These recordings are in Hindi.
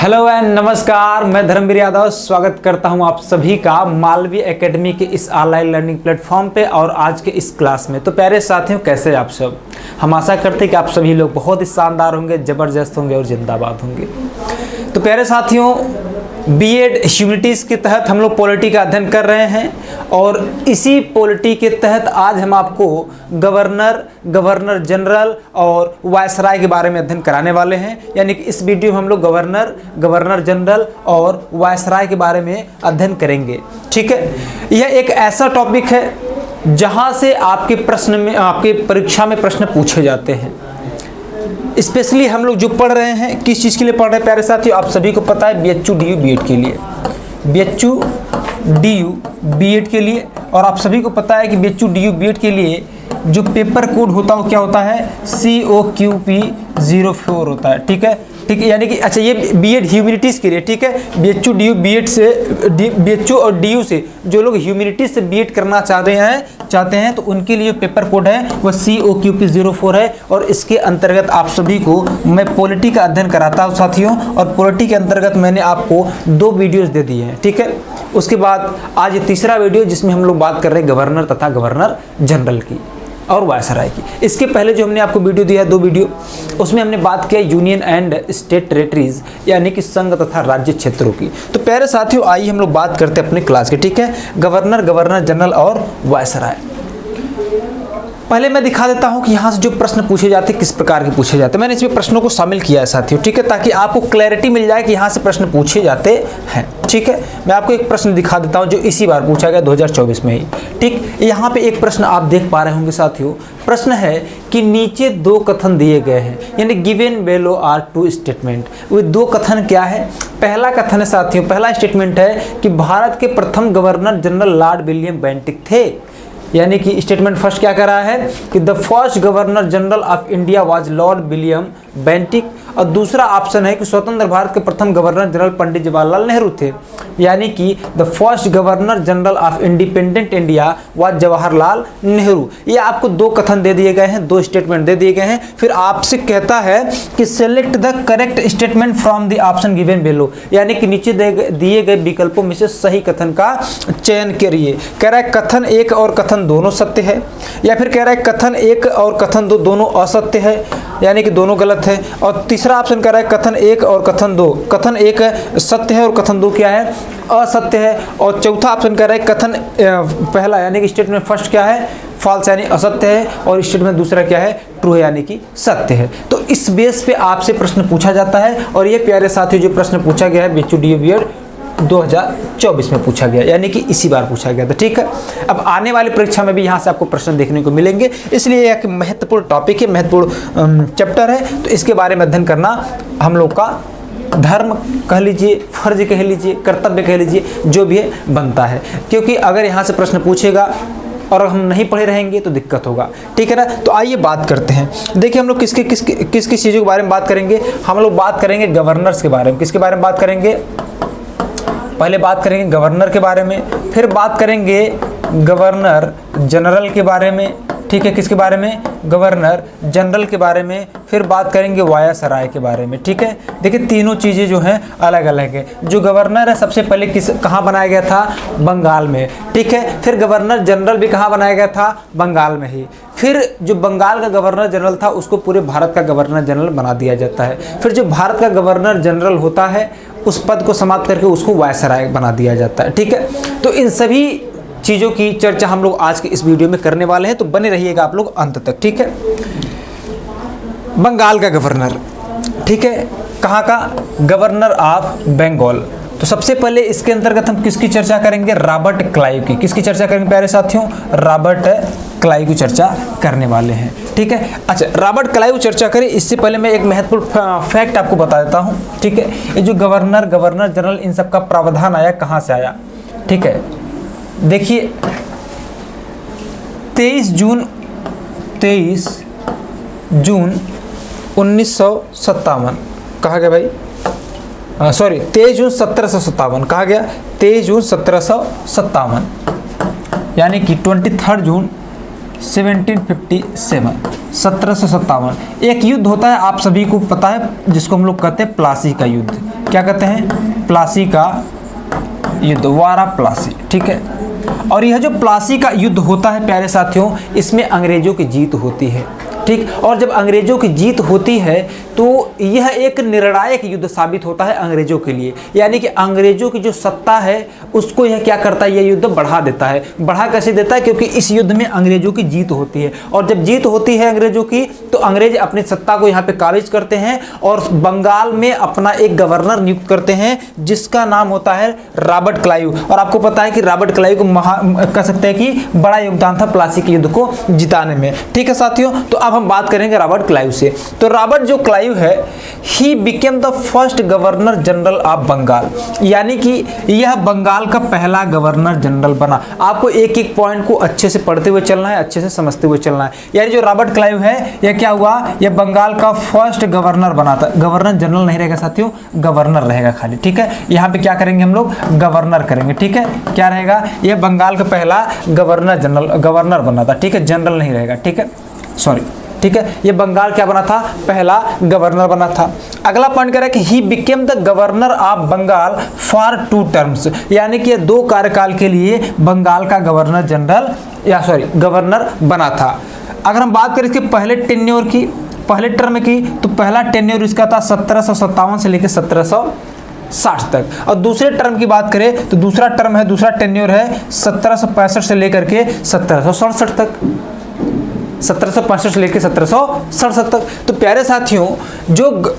हेलो एंड नमस्कार, मैं धर्मवीर यादव स्वागत करता हूं आप सभी का मालवीय एकेडमी के इस ऑनलाइन लर्निंग प्लेटफॉर्म पे और आज के इस क्लास में। तो प्यारे साथियों, कैसे आप सब? हम आशा करते हैं कि आप सभी लोग बहुत ही शानदार होंगे, ज़बरदस्त होंगे और जिंदाबाद होंगे। तो प्यारे साथियों, बीएड ह्यूमैनिटीज़ के तहत हम लोग पॉलिटी का अध्ययन कर रहे हैं और इसी पॉलिटी के तहत आज हम आपको गवर्नर जनरल और वायसराय के बारे में अध्ययन कराने वाले हैं। यानी कि इस वीडियो में हम लोग गवर्नर जनरल और वायसराय के बारे में अध्ययन करेंगे। ठीक है, यह एक ऐसा टॉपिक है जहां से आपके परीक्षा में प्रश्न पूछे जाते हैं। स्पेशली हम लोग जो पढ़ रहे हैं, किस चीज़ के लिए पढ़ रहे हैं प्यारे साथियों? आप सभी को पता है, BHU DU BEd के लिए, BHU DU BEd के लिए। और आप सभी को पता है कि BHU DU BEd के लिए जो पेपर कोड होता है वो क्या होता है? COQP04 होता है। ठीक है, यानी कि अच्छा, ये बीएड ह्यूमैनिटीज़ के लिए। ठीक है, BHU DU BEd से BHU और DU से जो लोग ह्यूमैनिटीज़ से बीएड करना चाहते हैं तो उनके लिए पेपर कोड है वो COQP04 है। और इसके अंतर्गत आप सभी को मैं पॉलिटी का अध्ययन कराता हूँ साथियों, और पॉलिटी के अंतर्गत मैंने आपको 2 वीडियोस दे दिए हैं। ठीक है, उसके बाद आज ये तीसरा वीडियो जिसमें हम लोग बात कर रहे हैं गवर्नर तथा गवर्नर जनरल की और वायसराय की। इसके पहले जो हमने आपको वीडियो दिया, 2 वीडियो, उसमें हमने बात किया यूनियन एंड स्टेट टेरिटरीज यानी कि संघ तथा राज्य क्षेत्रों की। तो प्यारे साथियों, आइए हम लोग बात करते हैं अपने क्लास के। ठीक है, गवर्नर जनरल और वायसराय। पहले मैं दिखा देता हूं कि यहाँ से जो प्रश्न पूछे जाते हैं किस प्रकार के पूछे जाते हैं। मैंने इसमें प्रश्नों को शामिल किया है साथियों। ठीक है, ताकि आपको क्लैरिटी मिल जाए कि यहाँ से प्रश्न पूछे जाते हैं। ठीक है, मैं आपको एक प्रश्न दिखा देता हूं जो इसी बार पूछा गया 2024 में ही। ठीक, यहाँ पे एक प्रश्न आप देख पा रहे होंगे साथियों। प्रश्न है कि नीचे 2 कथन दिए गए हैं, यानी गिवन बेलो आर 2 स्टेटमेंट। वो 2 कथन क्या है? पहला कथन है साथियों, पहला स्टेटमेंट है कि भारत के प्रथम governor general lord William Bentinck थे। यानी कि स्टेटमेंट फर्स्ट क्या कर रहा है कि the first governor general of India was Lord William Bentinck. और दूसरा ऑप्शन है कि स्वतंत्र भारत के प्रथम गवर्नर जनरल पंडित जवाहरलाल नेहरू थे। यानी कि the first governor general of independent India was Jawaharlal Nehru. ये आपको 2 कथन दे दिए गए हैं, 2 स्टेटमेंट दे दिए गए हैं। फिर आपसे कहता है कि select the correct statement from the option given below, यानी कि नीचे दिए गए विकल्पों में से सही कथन का चयन करिए। कह रहा है कथन 1 और कथन दोनों सत्य है, या फिर कह रहा है कथन 1 और कथन 2 दोनों असत्य है, यानी कि दोनों गलत है। और तीसरा ऑप्शन कह रहा है कथन 1 और कथन 2, कथन 1 सत्य है और कथन 2 क्या है? असत्य है। और चौथा ऑप्शन कह रहा है कथन पहला यानी कि स्टेटमेंट फर्स्ट क्या है? फॉल्स यानी असत्य है, और स्टेटमेंट दूसरा क्या है? ट्रू है यानी कि सत्य है। तो इस बेस पे आपसे प्रश्न पूछा जाता है। और ये प्यारे साथियों, जो प्रश्न पूछा गया है BHU DU BEd 2024 में पूछा गया, यानी कि इसी बार पूछा गया था। ठीक है, अब आने वाली परीक्षा में भी यहाँ से आपको प्रश्न देखने को मिलेंगे, इसलिए एक महत्वपूर्ण टॉपिक है, महत्वपूर्ण चैप्टर है। तो इसके बारे में अध्ययन करना हम लोग का धर्म कह लीजिए, फर्ज कह लीजिए, कर्तव्य कह लीजिए, जो भी है बनता है। क्योंकि अगर यहाँ से प्रश्न पूछेगा और हम नहीं पढ़े रहेंगे तो दिक्कत होगा। ठीक है ना? तो आइए बात करते हैं। देखिए, हम लोग किस किस चीज़ों के बारे में बात करेंगे? हम लोग बात करेंगे गवर्नर्स के बारे में। किसके बारे में बात करेंगे? पहले बात करेंगे गवर्नर के बारे में, फिर बात करेंगे गवर्नर जनरल के बारे में। ठीक है, किसके बारे में? गवर्नर जनरल के बारे में। फिर बात करेंगे वायसराय के बारे में। ठीक है, देखिए तीनों चीज़ें जो हैं अलग अलग है। जो गवर्नर है सबसे पहले कहाँ बनाया गया था? बंगाल में। ठीक है, फिर गवर्नर जनरल भी कहाँ बनाया गया था? बंगाल में ही। फिर जो बंगाल का गवर्नर जनरल था उसको पूरे भारत का गवर्नर जनरल बना दिया जाता है। फिर जो भारत का गवर्नर जनरल होता है उस पद को समाप्त करके उसको वायसराय बना दिया जाता है। ठीक है, तो इन सभी चीज़ों की चर्चा हम लोग आज के इस वीडियो में करने वाले हैं, तो बने रहिएगा आप लोग अंत तक। ठीक है, बंगाल का गवर्नर। ठीक है, कहाँ का? Governor of Bengal. तो सबसे पहले इसके अंतर्गत हम किसकी चर्चा करेंगे? रॉबर्ट क्लाइव की। किसकी चर्चा करेंगे प्यारे साथियों? रॉबर्ट क्लाइव की चर्चा करने वाले हैं। ठीक है, अच्छा, रॉबर्ट क्लाइव चर्चा करें इससे पहले मैं एक महत्वपूर्ण फैक्ट आपको बता देता हूँ। ठीक है, ये जो गवर्नर जनरल इन सब का प्रावधान आया कहाँ से आया? ठीक है, देखिए 23 जून 1957 कहा गया भाई, सॉरी 23 जून 1757 कहा गया, 23 जून 1757, यानी कि 23 जून 1757 1757 एक युद्ध होता है, आप सभी को पता है, जिसको हम लोग कहते हैं प्लासी का युद्ध। क्या कहते हैं, प्लासी का युद्ध, वारा प्लासी, ठीक है। और यह जो प्लासी का युद्ध होता है प्यारे साथियों, इसमें अंग्रेजों की जीत होती है, ठीक। और जब अंग्रेजों की जीत होती है तो यह एक निर्णायक युद्ध साबित होता है अंग्रेजों के लिए, यानी कि अंग्रेजों की जो सत्ता है उसको यह क्या करता है, यह युद्ध बढ़ा देता है। बढ़ा कैसे देता है, क्योंकि इस युद्ध में अंग्रेजों की जीत होती है, और जब जीत होती है अंग्रेजों की तो अंग्रेज अपनी सत्ता को यहाँ पे काबिज करते हैं और बंगाल में अपना एक गवर्नर नियुक्त करते हैं जिसका नाम होता है रॉबर्ट क्लाइव। और आपको पता है कि रॉबर्ट क्लाइव को कह सकते हैं कि बड़ा योगदान था प्लासी के युद्ध को जिताने में, ठीक है साथियों। तो अब हम बात करेंगे रॉबर्ट क्लाइव से। तो रॉबर्ट जो क्लाइव है, he became the first governor general of Bengal, यानी कि यह बंगाल का पहला गवर्नर जनरल बना। आपको एक एक पॉइंट को अच्छे से पढ़ते हुए चलना है, अच्छे से समझते हुए चलना है। यानी जो रॉबर्ट क्लाइव है यह क्या हुआ, यह बंगाल का फर्स्ट गवर्नर बना था। गवर्नर जनरल नहीं रहेगा साथियों, गवर्नर रहेगा खाली, ठीक है। यहाँ पे क्या करेंगे हम लोग, गवर्नर करेंगे, ठीक है। क्या रहेगा, यह बंगाल का पहला गवर्नर बना था, ठीक है, जनरल नहीं रहेगा, ठीक है, सॉरी, ठीक है। ये बंगाल क्या बना था, पहला गवर्नर बना था। अगला पॉइंट कह रहा है कि he became the governor of Bengal for 2 terms, यानी कि 2 कार्यकाल के लिए बंगाल का गवर्नर जनरल गवर्नर बना था। अगर हम बात करें इसके पहले टेन्योर की, पहले टर्म की, तो पहला टेन्योर इसका था 1757 से लेकर 1760 तक। और दूसरे टर्म की बात करें तो दूसरा टर्म है, दूसरा टेन्योर है 1765 से लेकर के 1767 तक, 1765 से लेकर 1767 तक। तो प्यारे साथियों, जो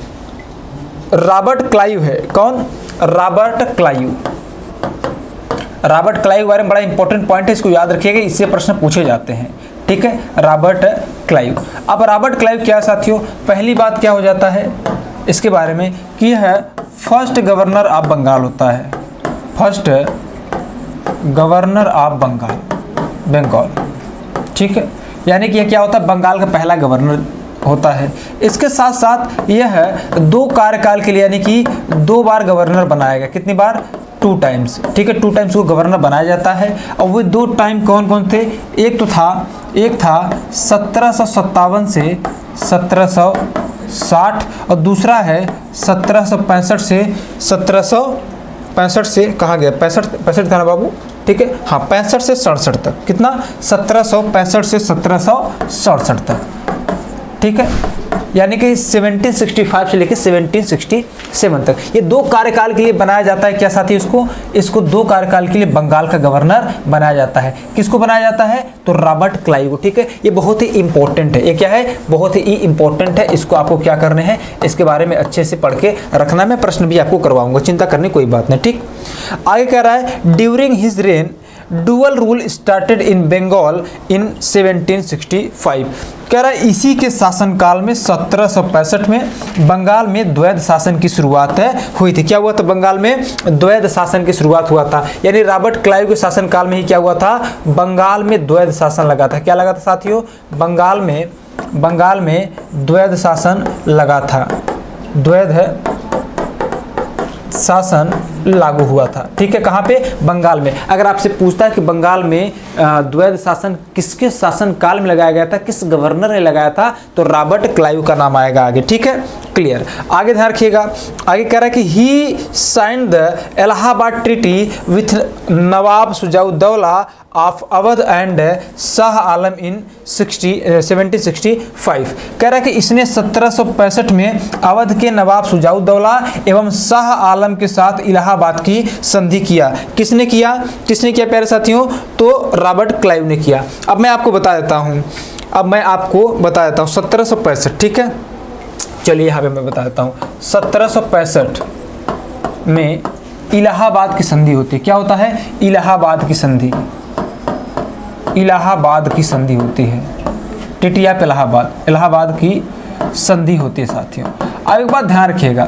रॉबर्ट क्लाइव है, कौन, रॉबर्ट क्लाइव, रॉबर्ट क्लाइव बारे में बड़ा इंपॉर्टेंट पॉइंट है, इसको याद रखिएगा, इससे प्रश्न पूछे जाते हैं, ठीक है। रॉबर्ट क्लाइव, अब रॉबर्ट क्लाइव क्या साथियों, पहली बात क्या हो जाता है इसके बारे में कि यह फर्स्ट गवर्नर ऑफ बंगाल होता है, फर्स्ट गवर्नर ऑफ बंगाल, ठीक है। यानी कि यह क्या होता है, बंगाल का पहला गवर्नर होता है। इसके साथ साथ यह 2 कार्यकाल के लिए, यानी कि 2 बार गवर्नर बनाया गया, कितनी बार, 2 टाइम्स, ठीक है, 2 टाइम्स को गवर्नर बनाया जाता है। और वो 2 टाइम कौन कौन थे, एक था 1757 से 1760 और दूसरा है 1765 से 1765 से कहाँ गया, 65 था ना बाबू, ठीक है, हाँ, 65 से 67 तक, कितना, 1765 से 1767 तक, ठीक है। यानी कि 1765 से लेकर 1767 तक ये 2 कार्यकाल के लिए बनाया जाता है। क्या साथी, इसको 2 कार्यकाल के लिए बंगाल का गवर्नर बनाया जाता है। किसको बनाया जाता है, तो रॉबर्ट क्लाइव को, ठीक है। ये बहुत ही इंपॉर्टेंट है, ये क्या है, बहुत ही इंपॉर्टेंट है। इसको आपको क्या करने हैं, इसके बारे में अच्छे से पढ़ के रखना। मैं प्रश्न भी आपको करवाऊंगा, चिंता करने कोई बात नहीं, ठीक। आगे कह रहा है, during his reign dual rule started in Bengal in 1765। कह रहा है इसी के शासनकाल में 1765 में बंगाल में द्वैध शासन की शुरुआत हुई थी। क्या हुआ था, बंगाल में द्वैध शासन की शुरुआत हुआ था। यानी रॉबर्ट क्लाइव के शासनकाल में ही क्या हुआ था, बंगाल में द्वैध शासन लगा था। क्या लगा था साथियों, बंगाल में द्वैध शासन लगा था, द्वैध शासन लागू हुआ था, ठीक है। कहाँ पे, बंगाल में। अगर आपसे पूछता है कि बंगाल में द्वैध शासन किसके शासन काल में लगाया गया था, किस गवर्नर ने लगाया था, तो रॉबर्ट क्लाइव का नाम आएगा आगे, ठीक है, क्लियर। आगे ध्यान रखिएगा, आगे कह रहा है कि he signed the Allahabad treaty with Nawab Shujauddaula of Awadh and Shah Alam in 1765। कह रहा है कि इसने 1765 में अवध के नवाब शुजाउद्दौला एवं शाह आलम के साथ इलाहाबाद की संधि किया। किसने किया प्यारे साथियों, तो रॉबर्ट क्लाइव ने किया। अब मैं आपको बता देता हूँ 1765, ठीक है। चलिए यहाँ पे मैं बता देता हूँ, 1765 में इलाहाबाद की संधि होती है। क्या होता है, इलाहाबाद की संधि होती है, टिटिया पे इलाहाबाद की संधि होती है साथियों। अब एक बात ध्यान रखिएगा,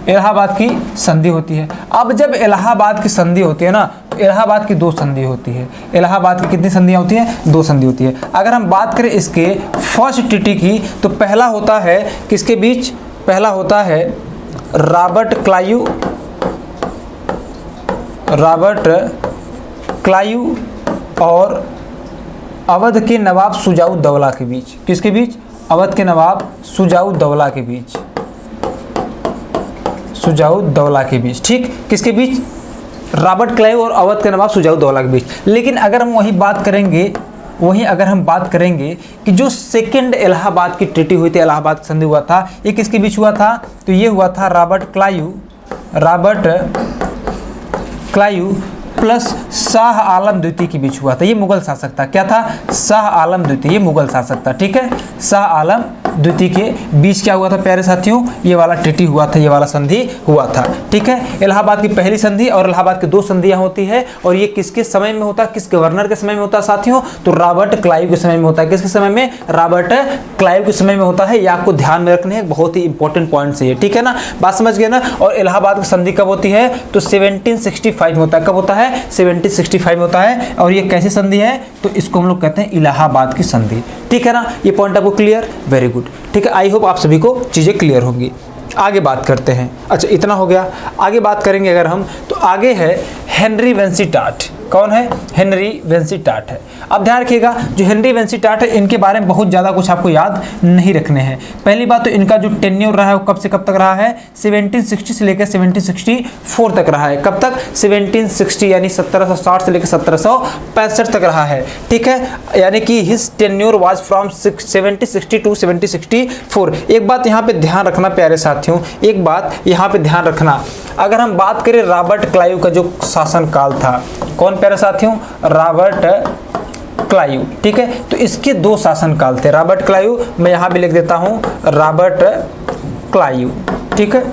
इलाहाबाद की संधि होती है। अब जब इलाहाबाद की संधि होती है ना, तो इलाहाबाद की 2 संधि होती है। इलाहाबाद की कितनी संधियाँ होती हैं, 2 संधि होती है। अगर हम बात करें इसके फर्स्ट टीटी की, तो पहला होता है किसके बीच, पहला होता है रॉबर्ट क्लाइव और अवध के नवाब शुजाउद्दौला के बीच। किसके बीच, अवध के नवाब शुजाउद्दौला के बीच, सुजाउद्दौला के बीच। ठीक, किसके बीच? रॉबर्ट क्लाइव और अवध के नवाब सुजाउद्दौला के बीच। लेकिन अगर हम अगर हम बात करेंगे कि जो सेकंड इलाहाबाद की ट्रीटी हुई थी, इलाहाबाद संधि हुआ था, ये किसके बीच हुआ था? तो ये हुआ था Robert Clive plus Shah Alam द्वितीय के बीच हुआ था। ये मुगल शासक था। क्या था? शाह आलम द्वितीय, ये मुगल शासक था। ठीक है, शाह आलम द्वितीय के बीच क्या हुआ था प्यारे साथियों? ये वाला ट्रीटी हुआ था, ये वाला संधि हुआ था। ठीक है, इलाहाबाद की पहली संधि और इलाहाबाद की 2 संधियां होती है। और ये किसके समय में होता है? किस गवर्नर के समय में होता है साथियों? तो रॉबर्ट क्लाइव के समय में होता है। किसके समय में? रॉबर्ट क्लाइव के समय में होता है। ये आपको ध्यान में रखने हैं, बहुत ही इंपॉर्टेंट पॉइंट है ये। ठीक है ना, बात समझ गए ना? और इलाहाबाद की संधि कब होती है? तो 1765 में होता है। कब होता है? 1765 में होता है। और ये कैसी संधि है? तो इसको हम लोग कहते हैं इलाहाबाद की संधि। ठीक है ना, ये पॉइंट आपको क्लियर? Very good. ठीक है, आई होप आप सभी को चीजें क्लियर होंगी। आगे बात करते हैं। अच्छा, इतना हो गया। आगे बात करेंगे अगर हम, तो आगे है हेनरी वेंसीटाट। कौन है? हेनरी वेंसीटाट है। अब ध्यान रखिएगा, जो हेनरी वेंसीटाट है, इनके बारे में बहुत ज़्यादा कुछ आपको याद नहीं रखने हैं। पहली बात तो इनका जो टेन्योर रहा है वो कब से कब तक रहा है? 1760 से लेकर 1764 तक रहा है। कब तक? 1760 यानी 1760 से लेकर 1765 तक रहा है। ठीक है, यानी कि his tenure was from 1760 to 1764। एक बात यहाँ पे ध्यान रखना प्यारे साथियों, एक बात यहाँ पे ध्यान रखना, अगर हम बात करें रॉबर्ट क्लाइव का जो शासनकाल था, कौन प्यारे साथियों? Robert Clive. ठीक है, तो इसके 2 शासनकाल थे। रॉबर्ट क्लाइव, मैं यहाँ भी लिख देता हूँ रॉबर्ट क्लाइव। ठीक है,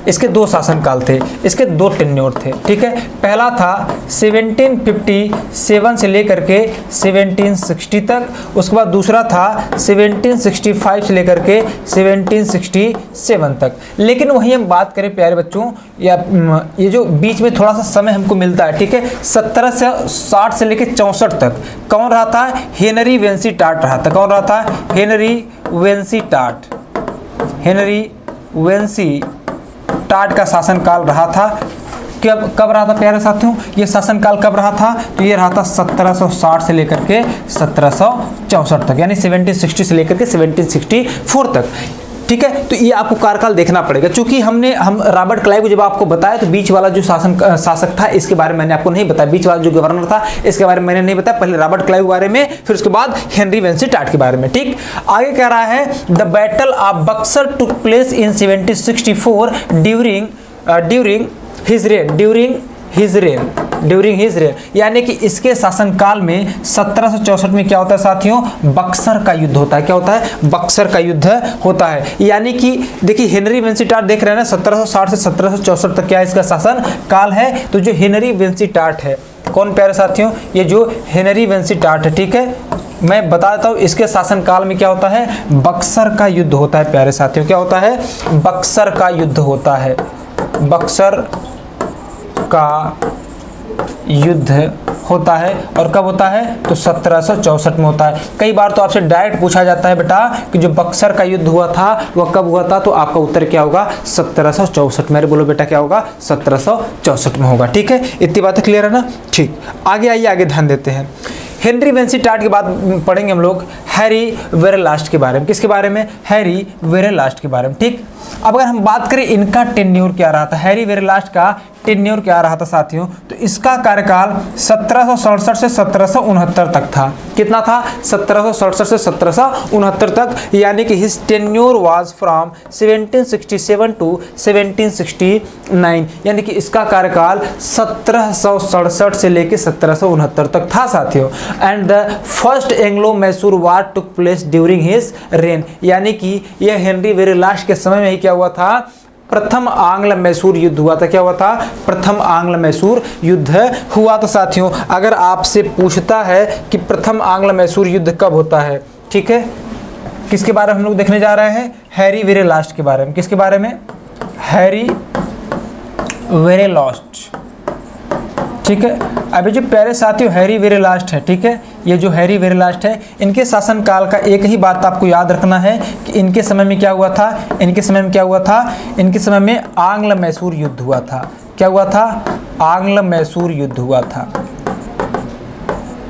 इसके 2 शासनकाल थे, इसके 2 टेन्योर थे। ठीक है, पहला था 1757 से लेकर के 1760 तक। उसके बाद दूसरा था 1765 से लेकर के 1767 तक। लेकिन वहीं हम बात करें प्यारे बच्चों, या ये जो बीच में थोड़ा सा समय हमको मिलता है, ठीक है, 1760 से लेकर 64 तक कौन रहा था? हेनरी वेंसीटाट रहा था। कौन रहा था? हेनरी वेंसीटाट का शासनकाल रहा था। कब रहा था प्यारे साथियों? ये शासनकाल कब रहा था? तो ये रहा था 1760 से लेकर के 1764 तक, यानी 1760 से लेकर के 1764 तक। ठीक है, तो ये आपको कार्यकाल देखना पड़ेगा। चूंकि हम रॉबर्ट क्लाइव को जब आपको बताया, तो बीच वाला जो शासक था, इसके बारे में मैंने आपको नहीं बताया। बीच वाला जो गवर्नर था, इसके बारे में मैंने नहीं बताया। पहले रॉबर्ट क्लाइव के बारे में, फिर उसके बाद हेनरी वेंसीटाट के बारे में। ठीक, आगे कह रहा है the battle of Buxar took place in 1764 during his rain, यानी कि इसके शासनकाल में 1764 में क्या होता है साथियों? बक्सर का युद्ध होता है। क्या होता है? बक्सर का युद्ध होता है। यानी कि देखिए, हेनरी वेंसीटाट देख रहे हैं ना, 1760 से 1764 तक क्या इसका शासन काल है। तो जो हेनरी वेंसीटाट है, कौन प्यारे साथियों? ये जो हेनरी वेंसीटाट है, ठीक है, मैं बता देता हूँ, इसके शासनकाल में क्या होता है? बक्सर का युद्ध होता है प्यारे साथियों। क्या होता है? बक्सर का युद्ध होता है। बक्सर का युद्ध होता है। और कब होता है? तो 1764 में होता है। कई बार तो आपसे डायरेक्ट पूछा जाता है बेटा कि जो बक्सर का युद्ध हुआ था वह कब हुआ था? तो आपका उत्तर क्या होगा? 1764। मेरे बोलो बेटा क्या होगा? 1764 में होगा। ठीक है, इतनी बातें क्लियर है ना? ठीक, आगे आइए, आगे ध्यान देते हैं। हेनरी वेंसीटाट के बाद पढ़ेंगे हम लोग हैरी वेरेलास्ट के बारे में। किसके बारे में? हैरी वेरेलास्ट के बारे में। ठीक, अब अगर हम बात करें इनका टेन्योर क्या रहा था, हैरी वेरेलास्ट का टेन्योर क्या रहा था साथियों, तो इसका कार्यकाल 1767 से 1769 तक था। कितना था? 1767 से 1769 तक, यानी कि his tenure was from 1767 to 1769, यानी कि इसका कार्यकाल 1767 से लेकर 1769 तक था साथियों। And the first Anglo Mysore war took place during his rain, यानी कि यह हेनरी वेरेलास्ट के समय में ही क्या हुआ था? प्रथम आंग्ल मैसूर युद्ध हुआ था। क्या हुआ था? प्रथम आंग्ल मैसूर युद्ध हुआ था साथियों। अगर आपसे पूछता है कि प्रथम आंग्ल मैसूर युद्ध कब होता है, ठीक है, किसके बारे में हम लोग देखने जा रहे हैं? हैरी वेरेलास्ट के बारे में। किसके बारे में? हैरी वेरेलास्ट। ठीक है, अभी जो प्यारे साथियों हैरी वेरेलास्ट है, ठीक है, ये जो हैरी वेरेलास्ट है, इनके शासनकाल का एक ही बात आपको याद रखना है कि इनके समय में क्या हुआ था? इनके समय में क्या हुआ था? इनके समय में आंग्ल मैसूर युद्ध हुआ था। क्या हुआ था? आंग्ल मैसूर युद्ध हुआ था।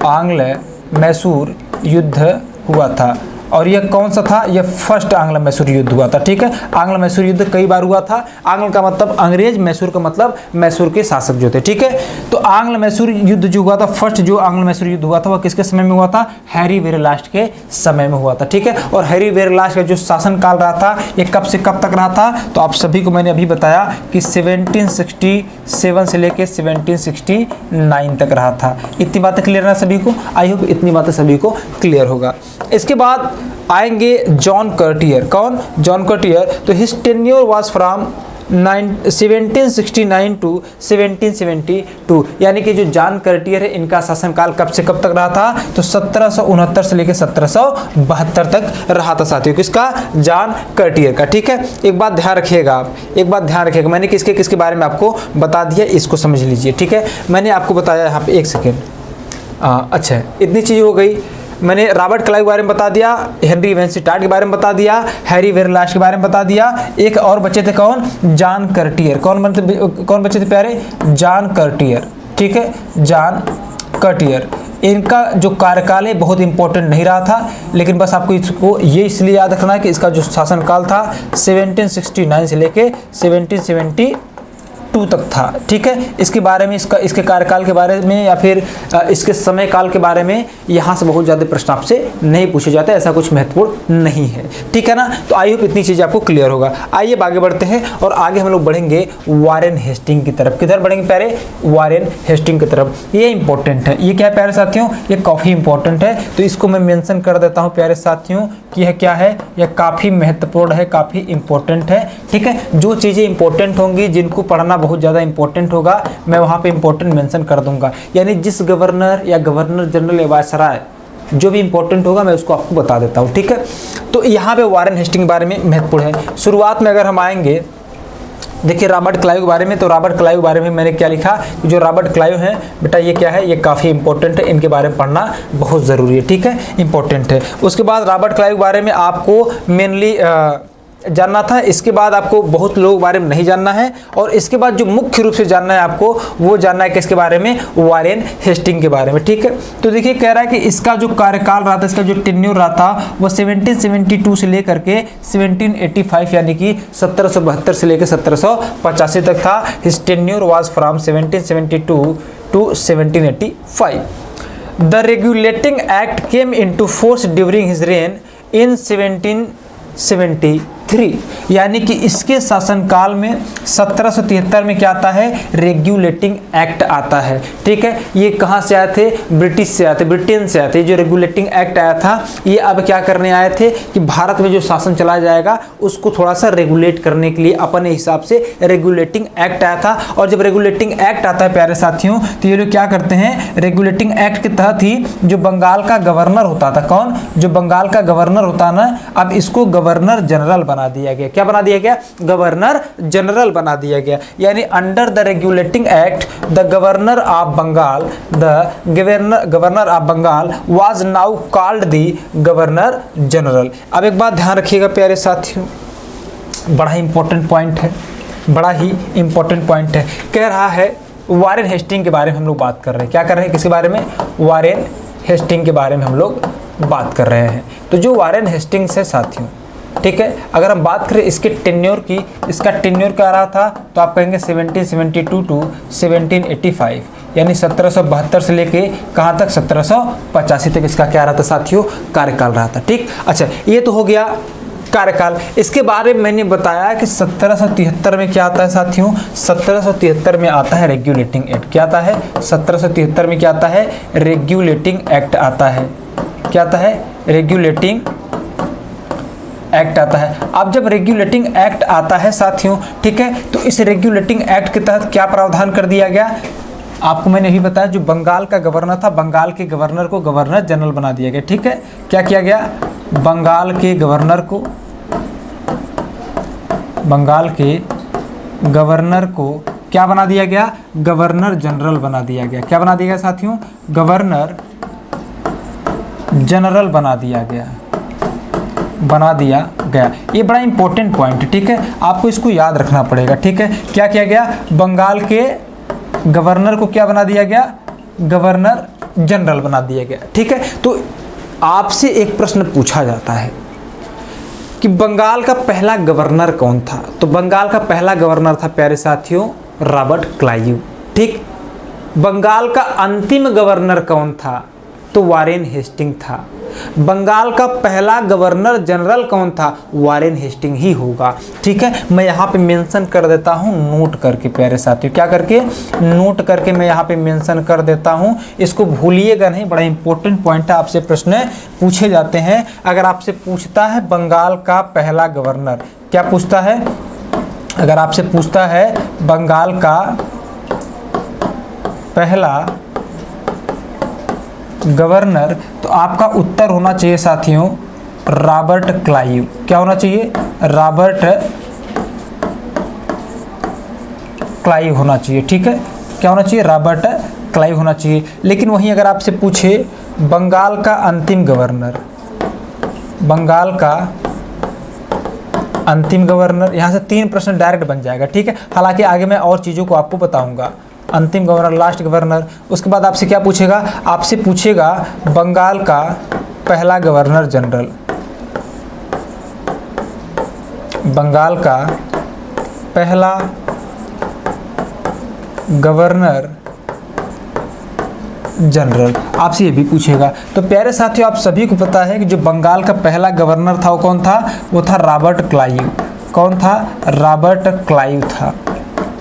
आंग्ल मैसूर युद्ध हुआ था। और यह कौन सा था, यह फर्स्ट आंग्ल मैसूर युद्ध हुआ था। ठीक है, आंग्ल मैसूर युद्ध कई बार हुआ था। आंग्ल का मतलब अंग्रेज, मैसूर का मतलब मैसूर के शासक जो थे। ठीक है, तो आंग्ल मैसूर युद्ध जो हुआ था, फर्स्ट जो आंग्ल मैसूर युद्ध हुआ था वह किसके समय में हुआ था, हैरी वेरेलास्ट के समय में हुआ था। ठीक है, और हैरी वेरेलास्ट का जो शासन काल रहा था ये कब से कब तक रहा था, तो आप सभी को मैंने अभी बताया कि 1767 से लेकर 1769 तक रहा था। इतनी बातें क्लियर है सभी को, आई होप इतनी बातें सभी को क्लियर होगा। इसके बाद आएंगे जॉन कर्टियर। कौन, जॉन कर्टियर। तो his tenure was from 1769 to 1772, यानी कि जो जॉन कर्टियर है इनका शासनकाल कब से कब तक रहा था, तो 1769 से लेकर 1772 तक रहा था साथियों। किसका, जॉन कर्टियर का। ठीक है, एक बात ध्यान रखिएगा आप, एक बात ध्यान रखिएगा, मैंने किसके किसके बारे में आपको बता दिया, इसको समझ लीजिए। ठीक है, मैंने आपको बताया यहाँ पे, एक सेकेंड, अच्छा इतनी चीज़ हो गई। मैंने रॉबर्ट क्लाइव के बारे में बता दिया, हेनरी वेनस्टार्ट के बारे में बता दिया, हैरी वेरेलास्ट के बारे में बता दिया। एक और बच्चे थे, कौन, जॉन कर्टियर। कौन बच्चे थे प्यारे, जॉन कर्टियर। ठीक है, जॉन कर्टियर। इनका जो कार्यकाल है बहुत इंपॉर्टेंट नहीं रहा था, लेकिन बस आपको इसको ये इसलिए याद रखना है कि इसका जो शासनकाल था 1769 से लेके 1772 तक था। ठीक है, इसके बारे में, इसके कार्यकाल के बारे में या फिर इसके समय काल के बारे में यहाँ से बहुत ज़्यादा प्रश्न आपसे नहीं पूछे जाते, ऐसा कुछ महत्वपूर्ण नहीं है। ठीक है ना, तो आई होप इतनी चीज़ें आपको क्लियर होगा। आइए आगे बढ़ते हैं और आगे हम लोग बढ़ेंगे वारेन हेस्टिंग की तरफ। किधर बढ़ेंगे प्यारे, वारेन हेस्टिंग की तरफ। ये इंपॉर्टेंट है, ये क्या है प्यारे साथियों, ये काफ़ी इंपॉर्टेंट है, तो इसको मैं मेंशन कर देता हूँ प्यारे साथियों कि यह क्या है, यह काफ़ी महत्वपूर्ण है, काफ़ी इंपॉर्टेंट है। ठीक है, जो चीज़ें इंपॉर्टेंट होंगी, जिनको पढ़ना बहुत ज़्यादा इंपॉर्टेंट होगा, मैं वहाँ पे इंपॉर्टेंट मेंशन कर दूंगा। यानी जिस गवर्नर या गवर्नर जनरल या वायसराय जो भी इंपॉर्टेंट होगा मैं उसको आपको बता देता हूँ। ठीक है, तो यहाँ पे वारेन हेस्टिंग के बारे में महत्वपूर्ण है। शुरुआत में अगर हम आएंगे, देखिए रॉबर्ट क्लाइव के बारे में, तो रॉबर्ट क्लाइव के बारे में मैंने क्या लिखा, जो रॉबर्ट क्लाइव हैं बेटा ये क्या है, ये काफ़ी इंपॉर्टेंट है, इनके बारे में पढ़ना बहुत ज़रूरी है। ठीक है, इंपॉर्टेंट है। उसके बाद रॉबर्ट क्लाइव के बारे में आपको मेनली जानना था। इसके बाद आपको बहुत लोगों के बारे में नहीं जानना है, और इसके बाद जो मुख्य रूप से जानना है आपको, वो जानना है किसके बारे में, वारेन हेस्टिंग के बारे में। ठीक है, तो देखिए कह रहा है कि इसका जो कार्यकाल रहा था, इसका जो टेन्योर रहा था वो 1772 से लेकर के 1785 यानी कि 1772 से लेकर 1785 तक था। His tenure was from 1772 to 1785। The regulating act came into force during his reign in 1773, यानी कि इसके शासनकाल में 1773 में क्या आता है, रेगुलेटिंग एक्ट आता है। ठीक है, ये कहाँ से आए थे, ब्रिटिश से आए थे, ब्रिटेन से आए थे। जो रेगुलेटिंग एक्ट आया था ये अब क्या करने आए थे कि भारत में जो शासन चलाया जाएगा उसको थोड़ा सा रेगुलेट करने के लिए अपने हिसाब से रेगुलेटिंग एक्ट आया था। और जब रेगुलेटिंग एक्ट आता है प्यारे साथियों, तो ये लोग क्या करते हैं, रेगुलेटिंग एक्ट के तहत ही जो बंगाल का गवर्नर होता था, कौन, जो बंगाल का गवर्नर होता ना, अब इसको गवर्नर जनरल बना दिया गया। क्या बना दिया गया, गवर्नर जनरल बना दिया गया। यानी under the regulating act the governor of Bengal, the governor of Bengal was now called the governor general. अब एक बात ध्यान रखिएगा प्यारे साथियों, बड़ा ही इंपॉर्टेंट पॉइंट है, बड़ा ही इंपॉर्टेंट पॉइंट है। कह रहा है वारेन हेस्टिंग के बारे में हम लोग बात कर रहे हैं। क्या कर रहे हैं, किसके बारे में, वारेन हेस्टिंग के बारे में हम लोग बात कर रहे हैं। तो जो वारेन हेस्टिंग्स है साथियों, ठीक है, अगर हम बात करें इसके टेन्योर की, इसका टेन्योर क्या रहा था, तो आप कहेंगे 1772 टू 1785, यानी 1772 से लेके कहाँ तक, 1785 तक इसका क्या रहा था साथियों, कार्यकाल रहा था। ठीक, अच्छा ये तो हो गया कार्यकाल। इसके बारे में मैंने बताया कि 1773 में क्या आता है साथियों, 1773 में आता है रेगुलेटिंग एक्ट। क्या आता है, 1773 में क्या आता है, रेगुलेटिंग एक्ट आता है। क्या आता है, रेगुलेटिंग एक्ट आता है। अब जब रेगुलेटिंग एक्ट आता है साथियों, ठीक है, तो इस रेगुलेटिंग एक्ट के तहत क्या प्रावधान कर दिया गया, आपको मैंने भी बताया, जो बंगाल का गवर्नर था, बंगाल के गवर्नर को गवर्नर जनरल बना दिया गया। ठीक है, क्या किया गया, बंगाल के गवर्नर को क्या बना दिया गया, गवर्नर जनरल बना दिया गया। क्या बना दिया गया साथियों, गवर्नर जनरल बना दिया गया। ये बड़ा इंपॉर्टेंट पॉइंट है। ठीक है, आपको इसको याद रखना पड़ेगा। ठीक है, क्या किया गया, बंगाल के गवर्नर को क्या बना दिया गया, गवर्नर जनरल बना दिया गया। ठीक है, तो आपसे एक प्रश्न पूछा जाता है कि बंगाल का पहला गवर्नर कौन था, तो बंगाल का पहला गवर्नर था प्यारे साथियों रॉबर्ट क्लाइव। ठीक, बंगाल का अंतिम गवर्नर कौन था, तो वारेन हेस्टिंग था। बंगाल का पहला गवर्नर जनरल कौन था, वारेन हेस्टिंग ही होगा। ठीक है, मैं यहाँ पे मेंशन कर देता हूँ नोट करके प्यारे साथियों, क्या करके, नोट करके मैं यहाँ पे मेंशन कर देता हूँ। इसको भूलिएगा नहीं, बड़ा इंपॉर्टेंट पॉइंट है, आपसे प्रश्न पूछे जाते हैं। अगर आपसे पूछता है बंगाल का पहला गवर्नर, क्या पूछता है, अगर आपसे पूछता है बंगाल का पहला गवर्नर, तो आपका उत्तर होना चाहिए साथियों रॉबर्ट क्लाइव। क्या होना चाहिए, रॉबर्ट क्लाइव होना चाहिए। ठीक है, क्या होना चाहिए, रॉबर्ट क्लाइव होना चाहिए। लेकिन वहीं अगर आपसे पूछे बंगाल का अंतिम गवर्नर, बंगाल का अंतिम गवर्नर, यहाँ से 3 प्रश्न डायरेक्ट बन जाएगा। ठीक है, हालांकि आगे मैं और चीज़ों को आपको बताऊंगा। अंतिम गवर्नर, लास्ट गवर्नर, उसके बाद आपसे क्या पूछेगा, आपसे पूछेगा बंगाल का पहला गवर्नर जनरल, बंगाल का पहला गवर्नर जनरल, आपसे ये भी पूछेगा। तो प्यारे साथियों आप सभी को पता है कि जो बंगाल का पहला गवर्नर था वो कौन था, वो था रॉबर्ट क्लाइव। कौन था, रॉबर्ट क्लाइव था।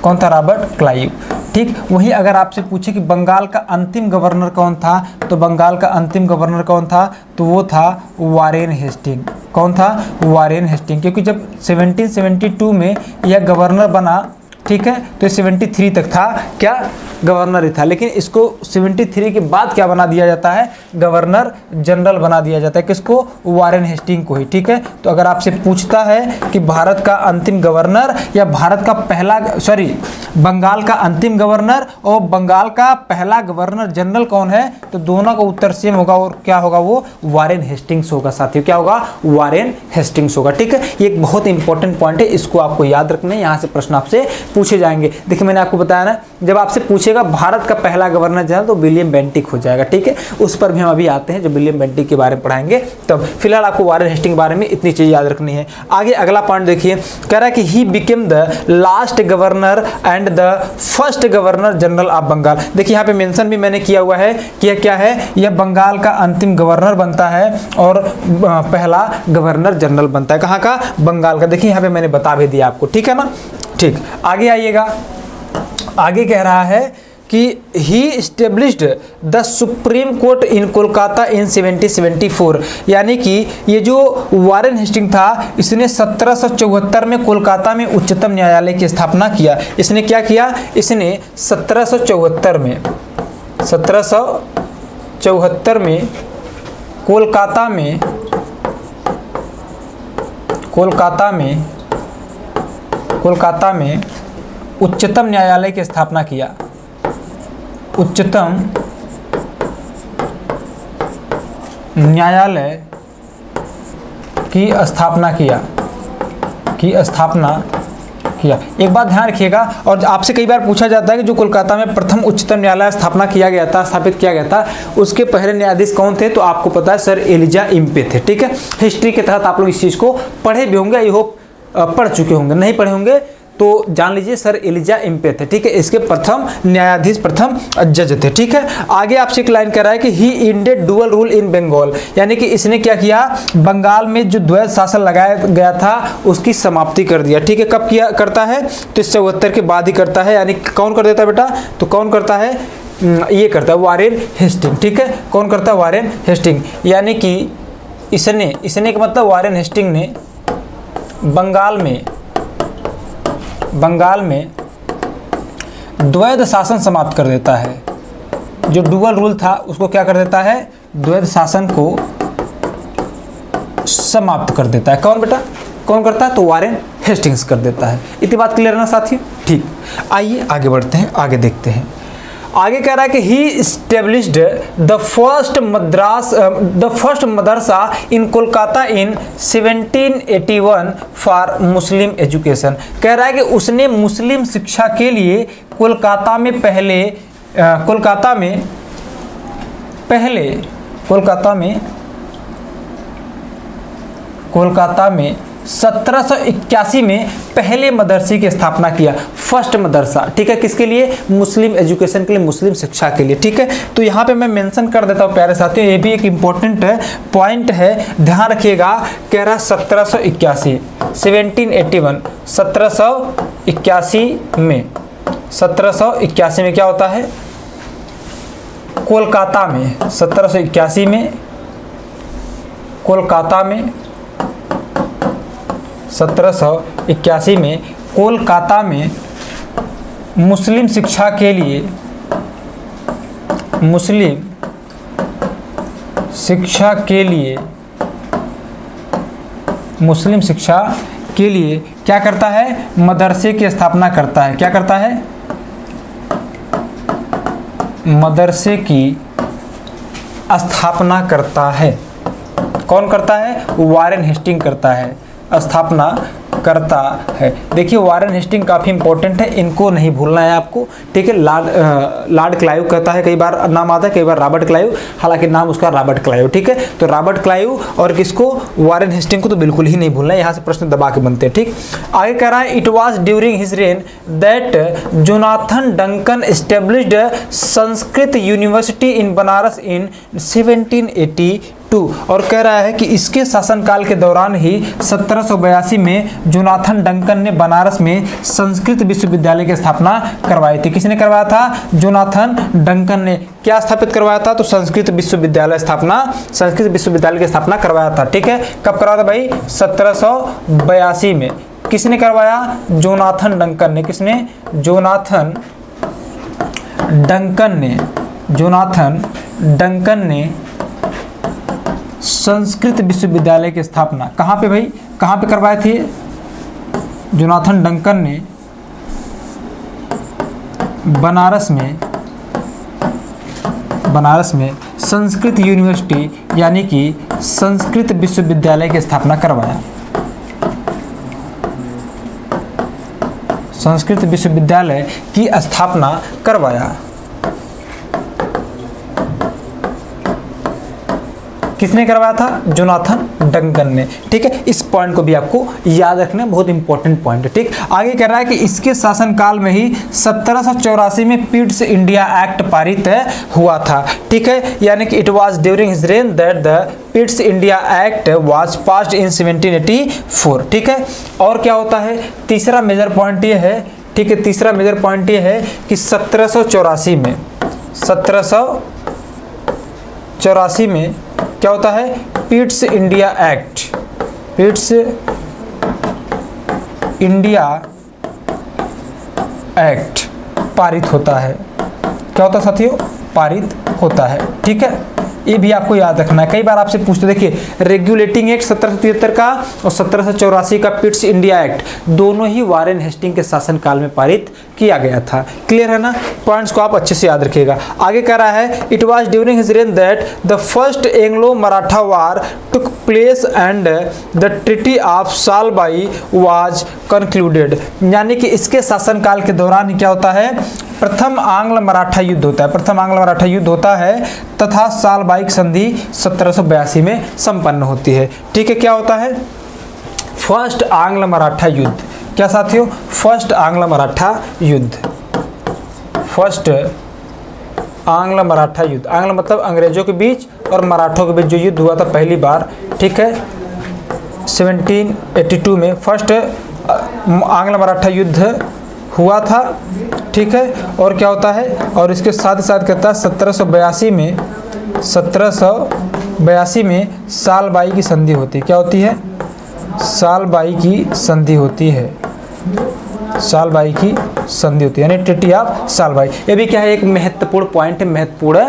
कौन था, रॉबर्ट क्लाइव। ठीक, वहीं अगर आपसे पूछे कि बंगाल का अंतिम गवर्नर कौन था, तो बंगाल का अंतिम गवर्नर कौन था, तो वो था वारेन हेस्टिंग। कौन था, वारेन हेस्टिंग। क्योंकि जब 1772 में यह गवर्नर बना, ठीक है, तो 73 तक था क्या, गवर्नर ही था। लेकिन इसको 73 के बाद क्या बना दिया जाता है, गवर्नर जनरल बना दिया जाता है। किसको, वारेन हेस्टिंग को ही। ठीक है, तो अगर आपसे पूछता है कि भारत का अंतिम गवर्नर या भारत का पहला, सॉरी, बंगाल का अंतिम गवर्नर और बंगाल का पहला गवर्नर जनरल कौन है, तो दोनों का उत्तर सेम होगा और क्या होगा, वो वारेन हेस्टिंग्स होगा साथियों। क्या होगा, वारेन हेस्टिंग्स होगा। ठीक है, ये एक बहुत इंपॉर्टेंट पॉइंट है, इसको आपको याद रखना है, यहाँ से प्रश्न आपसे पूछे जाएंगे। देखिए मैंने आपको बताया ना, जब आपसे पूछेगा भारत का पहला गवर्नर जनरल तो विलियम बेंटिक हो जाएगा। ठीक है, उस पर भी हम अभी आते हैं, जब विलियम बेंटिक के बारे में पढ़ाएंगे तब। फिलहाल आपको वारेन हेस्टिंग के बारे में इतनी चीज याद रखनी है। आगे अगला पॉइंट देखिए, कह रहा है कि he became the last governor and the first governor general of Bengal. देखिए यहाँ पे मेंशन भी मैंने किया हुआ है कि यह क्या है, यह बंगाल का अंतिम गवर्नर बनता है और पहला गवर्नर जनरल बनता है। कहाँ का, बंगाल का। देखिए यहाँ पे मैंने बता भी दिया आपको। ठीक है ना, ठीक, आगे आइएगा। आगे कह रहा है कि ही इस्टेब्लिश्ड द सुप्रीम कोर्ट इन कोलकाता इन 1774, यानी कि ये जो वारेन हेस्टिंग था इसने 1774 में कोलकाता में उच्चतम न्यायालय की स्थापना किया। इसने क्या किया, इसने 1774 में कोलकाता में उच्चतम न्यायालय की स्थापना किया। उच्चतम न्यायालय की स्थापना किया। एक बात ध्यान रखिएगा, और आपसे कई बार पूछा जाता है कि जो कोलकाता में प्रथम उच्चतम न्यायालय स्थापित किया गया था उसके पहले न्यायाधीश कौन थे, तो आपको पता है सर एलिजा इम्पे थे। ठीक है, हिस्ट्री के तहत आप लोग इस चीज़ को पढ़े भी होंगे, आई होप पढ़ चुके होंगे, नहीं पढ़े होंगे तो जान लीजिए सर एलिजा इम्पे थे। ठीक है, इसके प्रथम न्यायाधीश, प्रथम जज थे। ठीक है, आगे आपसे एक लाइन कह रहा है कि he ended dual rule in Bengal, यानी कि इसने क्या किया, बंगाल में जो द्वैध शासन लगाया गया था उसकी समाप्ति कर दिया। ठीक है, कब किया करता है, तो 74 के बाद ही करता है। यानी कौन कर देता है बेटा, तो कौन करता है, ये करता है वारेन हेस्टिंग। ठीक है, कौन करता है, वारेन हेस्टिंग। यानी कि इसने का मतलब वारेन हेस्टिंग ने बंगाल में द्वैध शासन समाप्त कर देता है। जो डुअल रूल था उसको क्या कर देता है, द्वैध शासन को समाप्त कर देता है। कौन बेटा, कौन करता है, तो वारेन हेस्टिंग्स कर देता है। इतनी बात क्लियर है ना साथियों। ठीक, आइए आगे बढ़ते हैं, आगे देखते हैं। आगे कह रहा है कि he established the first madrasa in Kolkata in 1781 for Muslim education. कह रहा है कि उसने मुस्लिम शिक्षा के लिए कोलकाता में कोलकाता में 1781 में पहले मदरसे की स्थापना किया, फर्स्ट मदरसा, ठीक है, किसके लिए? मुस्लिम एजुकेशन के लिए, मुस्लिम शिक्षा के लिए, ठीक है। तो यहाँ पे मैं मेंशन कर देता हूँ प्यारे साथियों, ये भी एक इम्पोर्टेंट पॉइंट है, ध्यान रखिएगा। कह रहा 1781, 1781, 1781 में, 1781 में क्या होता है? कोलकाता में, 1781 में कोलकाता में, 1781 में कोलकाता में मुस्लिम शिक्षा के लिए, मुस्लिम शिक्षा के लिए, मुस्लिम शिक्षा के लिए क्या करता है? मदरसे की स्थापना करता है। क्या करता है? मदरसे की स्थापना करता है। कौन करता है? वारेन हेस्टिंग करता है, स्थापना करता है। देखिए वारेन हेस्टिंग काफ़ी इंपॉर्टेंट है, इनको नहीं भूलना है आपको, ठीक है। लॉर्ड क्लाइव कहता है, कई बार नाम आता है, कई बार रॉबर्ट क्लाइव, हालांकि नाम उसका रॉबर्ट क्लाइव, ठीक है। तो रॉबर्ट क्लाइव और किसको? वारेन हेस्टिंग को तो बिल्कुल ही नहीं भूलना है, यहाँ से प्रश्न दबा के बनते हैं, ठीक। आगे कह रहा है it was during his reign that Jonathan Duncan established Sanskrit university in Banaras in 1782, और कह रहा है कि इसके शासनकाल के दौरान ही 1782 में जोनाथन डंकन ने बनारस में संस्कृत विश्वविद्यालय की स्थापना करवाई थी। किसने करवाया था? जोनाथन डंकन ने। क्या स्थापित करवाया था? तो संस्कृत विश्वविद्यालय स्थापना, संस्कृत विश्वविद्यालय की स्थापना करवाया था, ठीक है। कब करवाया था भाई? 1782 में। किसने करवाया? जोनाथन डंकन ने। किसने? जोनाथन डंकन ने, जोनाथन डंकन ने संस्कृत विश्वविद्यालय की स्थापना कहाँ पे भाई? कहाँ पे करवाए थे? जोनाथन डंकन ने बनारस में, बनारस में संस्कृत यूनिवर्सिटी यानी कि संस्कृत विश्वविद्यालय की स्थापना करवाया। संस्कृत विश्वविद्यालय की स्थापना करवाया। किसने करवाया था? जोनाथन डंकन ने, ठीक है। इस पॉइंट को भी आपको याद रखना, बहुत इंपॉर्टेंट पॉइंट है, ठीक। आगे कह रहा है कि इसके शासनकाल में ही 1784 में पिट्स इंडिया एक्ट पारित हुआ था, ठीक है। यानी कि it was during his reign that the Pitt's India act was passed in 1784, ठीक है। और क्या होता है? तीसरा मेजर पॉइंट ये है, ठीक है, तीसरा मेजर पॉइंट ये है कि 1784 में, 1784 में क्या होता है? Pitt's India act, Pitt's India act पारित होता है। क्या होता है साथियों? पारित होता है, ठीक है। ये भी आपको याद रखना है, कई बार आपसे पूछते, देखिए रेगुलेटिंग एक्ट 1773 का और 1784 का पिट्स इंडिया एक्ट, दोनों ही वारेन हेस्टिंग के शासनकाल में पारित किया गया था। क्लियर है ना? पॉइंट्स को आप अच्छे से याद रखिएगा। आगे कह रहा है it was during his reign that the first Anglo Maratha war took place and the treaty of Salbai was concluded, यानी कि इसके शासनकाल के दौरान क्या होता है? प्रथम आंग्ल मराठा युद्ध होता है, प्रथम आंग्ल मराठा युद्ध होता है तथा सालबाई की संधि 1782 में संपन्न होती है, ठीक है। क्या होता है? फर्स्ट आंग्ल मराठा युद्ध। क्या साथियों? फर्स्ट आंग्ल मराठा युद्ध, फर्स्ट आंग्ल मराठा युद्ध। आंग्ल मतलब अंग्रेजों के बीच और मराठों के बीच जो युद्ध हुआ था पहली बार, ठीक है, 1782 में फर्स्ट आंग्ल मराठा युद्ध हुआ था, ठीक है। और क्या होता है? और इसके साथ ही साथ कहता है 1782 में, 1782 में सालबाई की संधि होती है। क्या होती है? सालबाई की संधि होती है, सालबाई की संधि होती है, यानी ट्रीटी ऑफ सालबाई। ये भी क्या है? एक महत्वपूर्ण पॉइंट है, महत्वपूर्ण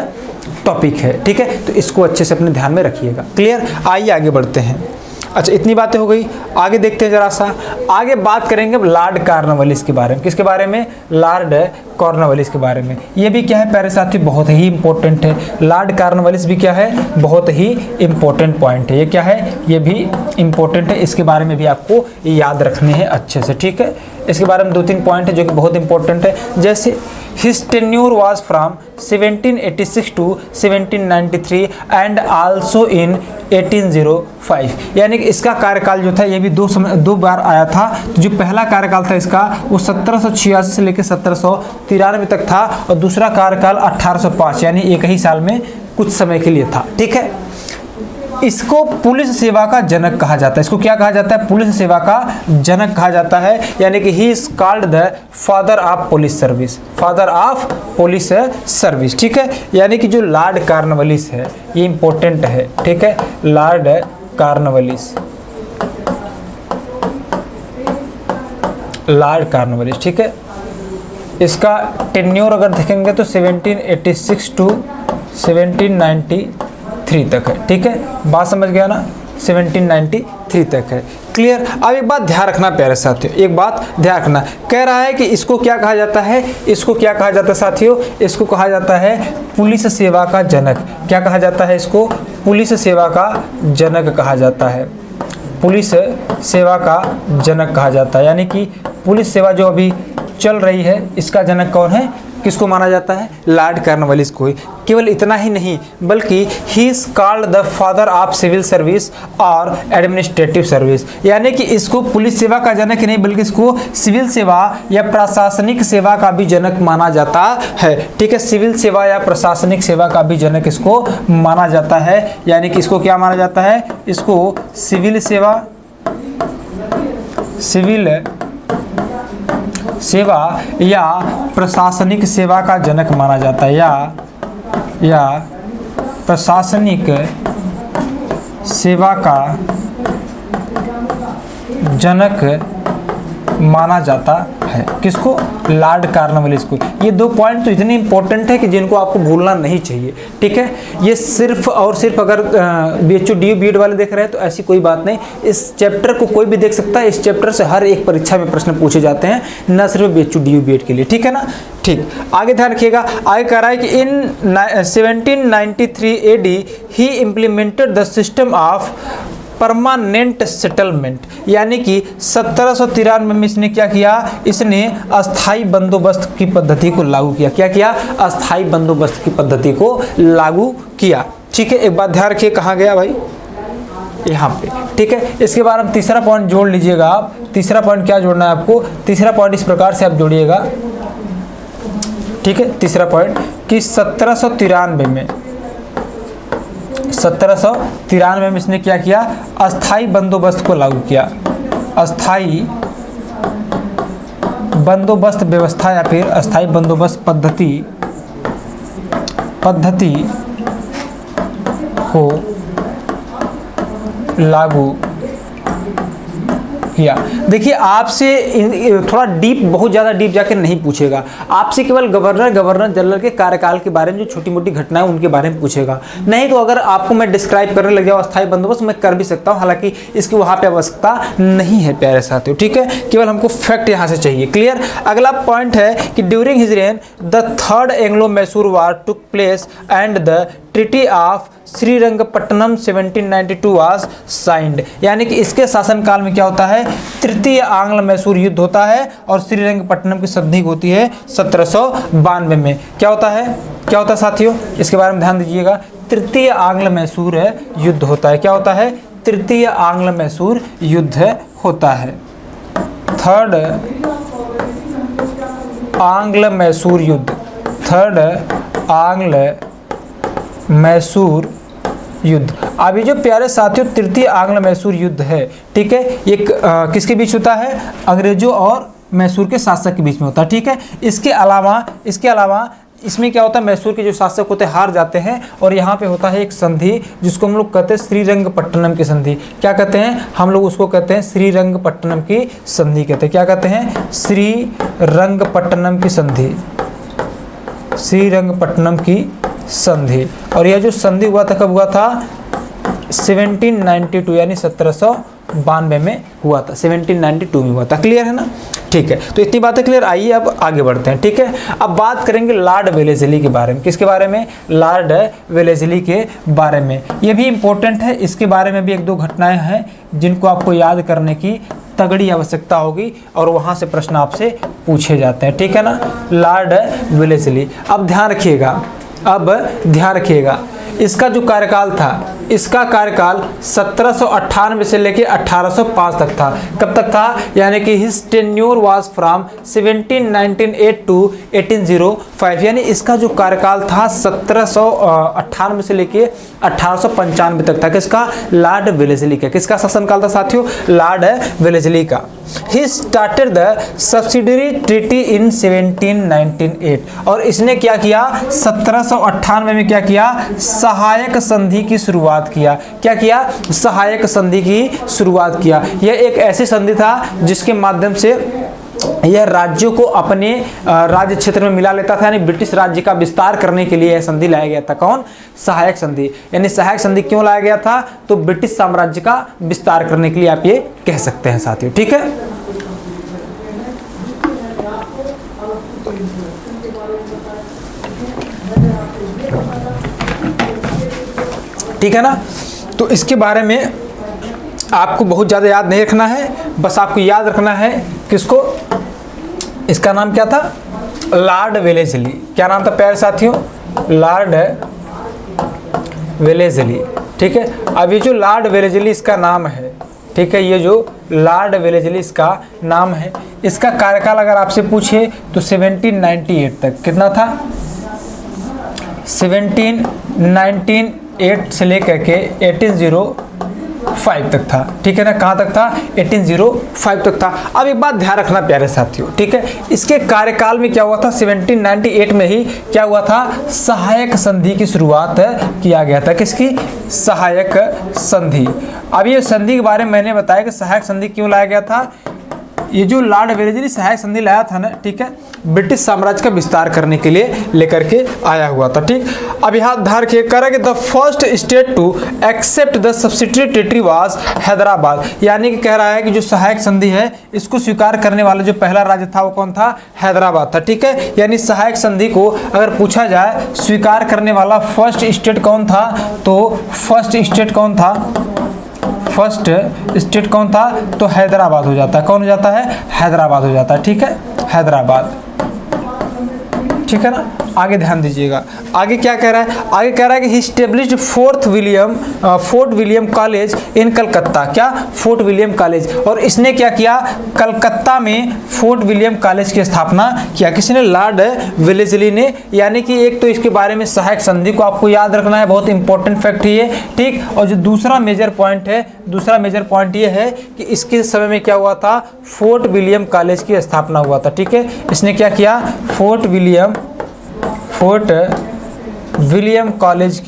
टॉपिक है, ठीक है। तो इसको अच्छे से अपने ध्यान में रखिएगा। क्लियर? आइए आगे बढ़ते हैं। अच्छा, इतनी बातें हो गई, आगे देखते हैं जरा सा। आगे बात करेंगे लॉर्ड कॉर्नवालिस के बारे में। किसके बारे में? लॉर्ड कॉर्नवालिस के बारे में। ये भी क्या है प्यारे साथी? बहुत ही इंपॉर्टेंट है। लॉर्ड कॉर्नवालिस भी क्या है? बहुत ही इंपॉर्टेंट पॉइंट है। ये क्या है? ये भी इंपॉर्टेंट है, इसके बारे में भी आपको याद रखने हैं अच्छे से, ठीक है। इसके बारे में 2-3 पॉइंट है जो कि बहुत इंपॉर्टेंट है। जैसे his tenure was from 1786 to 1793 and also in 1805, यानी कि इसका कार्यकाल जो था ये भी दो बार आया था। तो जो पहला कार्यकाल था इसका वो 1786 से लेकर 1793 तक था, और दूसरा कार्यकाल 1805 यानी एक ही साल में कुछ समय के लिए था। ठीक है, इसको पुलिस सेवा का जनक कहा जाता है। इसको क्या कहा जाता है? पुलिस सेवा का जनक कहा जाता है, यानी कि ही is called the father of police service, father of police service. ठीक है, यानी कि जो लॉर्ड कॉर्नवालिस है ये इंपॉर्टेंट है। ठीक है, लॉर्ड कॉर्नवालिस, लॉर्ड कॉर्नवालिस। ठीक है, इसका टेन्योर अगर देखेंगे तो 1786 टू 1793 तक है। ठीक है, बात समझ गया ना, 1793 तक है। क्लियर। अब एक बात ध्यान रखना प्यारे साथियों, एक बात ध्यान रखना, कह रहा है कि इसको क्या कहा जाता है, इसको क्या कहा जाता है साथियों, इसको कहा जाता है पुलिस सेवा का जनक। क्या कहा जाता है इसको? पुलिस सेवा का जनक कहा जाता है, पुलिस सेवा का जनक कहा जाता है। यानी कि पुलिस सेवा जो अभी चल रही है इसका जनक कौन है, किसको माना जाता है? लॉर्ड कॉर्नवालिस को ही। केवल इतना ही नहीं बल्कि he is called the father of civil service और एडमिनिस्ट्रेटिव सर्विस, यानी कि इसको पुलिस सेवा का जनक नहीं बल्कि इसको सिविल सेवा या प्रशासनिक सेवा का भी जनक माना जाता है। ठीक है, सिविल सेवा या प्रशासनिक सेवा का भी जनक इसको माना जाता है, यानी कि इसको क्या माना जाता है? इसको सिविल सेवा, सिविल सेवा या प्रशासनिक सेवा का जनक माना जाता है, या प्रशासनिक सेवा का जनक माना जाता है। किसको? लॉर्ड कॉर्नवालिस को। ये 2 पॉइंट तो इतने इंपॉर्टेंट है कि जिनको आपको भूलना नहीं चाहिए। ठीक है, ये सिर्फ और सिर्फ अगर BHU DU BED वाले देख रहे हैं तो ऐसी कोई बात नहीं, इस चैप्टर को कोई भी देख सकता है। इस चैप्टर से हर एक परीक्षा में प्रश्न पूछे जाते हैं, न सिर्फ BHU DU BED के लिए। ठीक है ना, ठीक। आगे ध्यान रखिएगा, आगे कह रहा है कि इन 1793 AD he implemented the system of permanent settlement, यानी कि 1793 में इसने क्या किया? इसने अस्थाई बंदोबस्त की पद्धति को लागू किया। क्या किया? अस्थाई बंदोबस्त की पद्धति को लागू किया। ठीक है, एक बात ध्यान रखिए, कहाँ गया भाई? यहाँ पे। ठीक है, इसके बाद हम तीसरा पॉइंट जोड़ लीजिएगा आप। तीसरा पॉइंट क्या जोड़ना है आपको? तीसरा पॉइंट इस प्रकार से आप जोड़िएगा। ठीक है, तीसरा पॉइंट कि 1793 में इसने क्या किया? अस्थाई बंदोबस्त को लागू किया। अस्थाई बंदोबस्त व्यवस्था या फिर अस्थाई बंदोबस्त पद्धति को लागू किया। देखिए, आपसे थोड़ा डीप, बहुत ज़्यादा डीप जाकर नहीं पूछेगा, आपसे केवल गवर्नर जनरल के कार्यकाल के बारे में जो छोटी मोटी घटनाएं उनके बारे में पूछेगा। नहीं तो अगर आपको मैं डिस्क्राइब करने लग जाऊँ अस्थाई बंदोबस्त, मैं कर भी सकता हूँ, हालांकि इसकी वहाँ पे आवश्यकता नहीं है प्यारे साथियों। ठीक है, केवल हमको फैक्ट यहाँ से चाहिए। क्लियर। अगला पॉइंट है कि during his reign the third Anglo Mysore war took place and the treaty of Srirangapatnam 1792 was signed, यानी कि इसके शासनकाल में क्या होता है? तृतीय आंग्ल मैसूर युद्ध होता है और श्रीरंगपट्टनम की संधि होती है 1792 में। क्या होता है? क्या होता है साथियों? इसके बारे में ध्यान दीजिएगा। तृतीय आंग्ल मैसूर युद्ध होता है। क्या होता है? तृतीय आंग्ल मैसूर युद्ध होता है। थर्ड आंग्ल मैसूर युद्ध, थर्ड आंग्ल मैसूर युद्ध। अभी जो प्यारे साथियों तृतीय आंग्ल मैसूर युद्ध है, ठीक है, ये किसके बीच होता है? अंग्रेजों और मैसूर के शासक के बीच में होता है। ठीक है, इसके अलावा इसमें क्या होता है? मैसूर के जो शासक होते हैं हार जाते हैं और यहाँ पे होता है एक संधि जिसको हम लोग कहते हैं श्रीरंगपट्टनम की संधि। क्या कहते हैं? हम लोग उसको कहते हैं श्रीरंगपट्टनम की संधि कहते हैं। क्या कहते हैं? श्रीरंगपट्टनम की संधि, श्रीरंगपट्टनम की संधि। और यह जो संधि हुआ था कब हुआ था? 1792 यानी 1792 1792 में हुआ था, 1792 में हुआ था। क्लियर है ना? ठीक है, तो इतनी बातें क्लियर। आइए अब आगे बढ़ते हैं। ठीक है, अब बात करेंगे लॉर्ड वेलेस्ली के बारे में। किसके बारे में? लॉर्ड वेलेस्ली के बारे में। ये भी इंपॉर्टेंट है, इसके बारे में भी एक दो घटनाएं हैं जिनको आपको याद करने की तगड़ी आवश्यकता होगी और वहाँ से प्रश्न आपसे पूछे जाते हैं। ठीक है ना? लॉर्ड वेलेस्ली, अब ध्यान रखिएगा, इसका जो कार्यकाल था, इसका कार्यकाल 1798 से लेके 1805 तक था। कब तक था? यानी कि his tenure was from 1798 to 1805, यानी इसका जो कार्यकाल था 1798 से लेके 1895 तक था। किसका? लॉर्ड वेलेस्ली का। किसका शासनकाल था साथियों? लॉर्ड वेलेस्ली का। He started the subsidiary treaty in 1798, और इसने क्या किया? 1798 में क्या किया? सहायक संधि की शुरुआत किया। क्या किया? सहायक संधि की शुरुआत किया। यह एक ऐसी संधि था जिसके माध्यम से यह राज्यों को अपने राज्य क्षेत्र में मिला लेता था, यानी ब्रिटिश राज्य का विस्तार करने के लिए यह संधि लाया गया था। कौन? सहायक संधि। यानी सहायक संधि क्यों लाया गया था? तो ब्रिटिश साम्राज्य का विस्तार करने के लिए आप ये कह सकते हैं साथियों। ठीक है, ठीक है ना? तो इसके बारे में आपको बहुत ज़्यादा याद नहीं रखना है, बस आपको याद रखना है किसको? इसका नाम क्या था? Lord Wellesley. क्या नाम था प्यारे साथियों? Lord Wellesley. ठीक है, अब ये जो लॉर्ड वेलेस्ली इसका नाम है, ठीक है, ये जो लॉर्ड वेलेस्ली इसका नाम है, इसका कार्यकाल अगर आपसे पूछे तो 1798 तक। कितना था? 1798 से लेकर के 1805 तक था। ठीक है ना? कहाँ तक था? 1805 तक था। अब एक बात ध्यान रखना प्यारे साथियों, ठीक है, इसके कार्यकाल में क्या हुआ था? 1798 में ही क्या हुआ था? सहायक संधि की शुरुआत किया गया था। किसकी? सहायक संधि। अब ये संधि के बारे में मैंने बताया कि सहायक संधि क्यों लाया गया था। ये जो लॉर्ड वेलेस्ली सहायक संधि लाया था ना, ठीक है, ब्रिटिश साम्राज्य का विस्तार करने के लिए लेकर के आया हुआ था। ठीक, अब यहाँ ध्यान रखिए, कह रहा है कि the first state to accept the subsidiary territory was Hyderabad, यानी कि कह रहा है कि जो सहायक संधि है इसको स्वीकार करने वाला जो पहला राज्य था वो कौन था? हैदराबाद था। ठीक है, यानी सहायक संधि को अगर पूछा जाए स्वीकार करने वाला फर्स्ट स्टेट कौन था, तो फर्स्ट स्टेट कौन था? फर्स्ट स्टेट कौन था? तो हैदराबाद हो जाता है। कौन हो जाता है? हैदराबाद हो जाता है। ठीक है, हैदराबाद। ठीक है ना? आगे ध्यान दीजिएगा, आगे क्या कह रहा है? आगे कह रहा है कि he established Fort William college in Calcutta. क्या? Fort William college. और इसने क्या किया? कलकत्ता में फोर्ट विलियम कॉलेज की स्थापना किया। किसने? लॉर्ड वेलेस्ली ने। यानी कि एक तो इसके बारे में सहायक संधि को आपको याद रखना है, बहुत इंपॉर्टेंट फैक्ट है ये। ठीक, और जो दूसरा मेजर पॉइंट ये है कि इसके समय में क्या हुआ था? फोर्ट विलियम कॉलेज की स्थापना हुआ था। ठीक है, इसने क्या किया? फोर्ट विलियम कॉलेज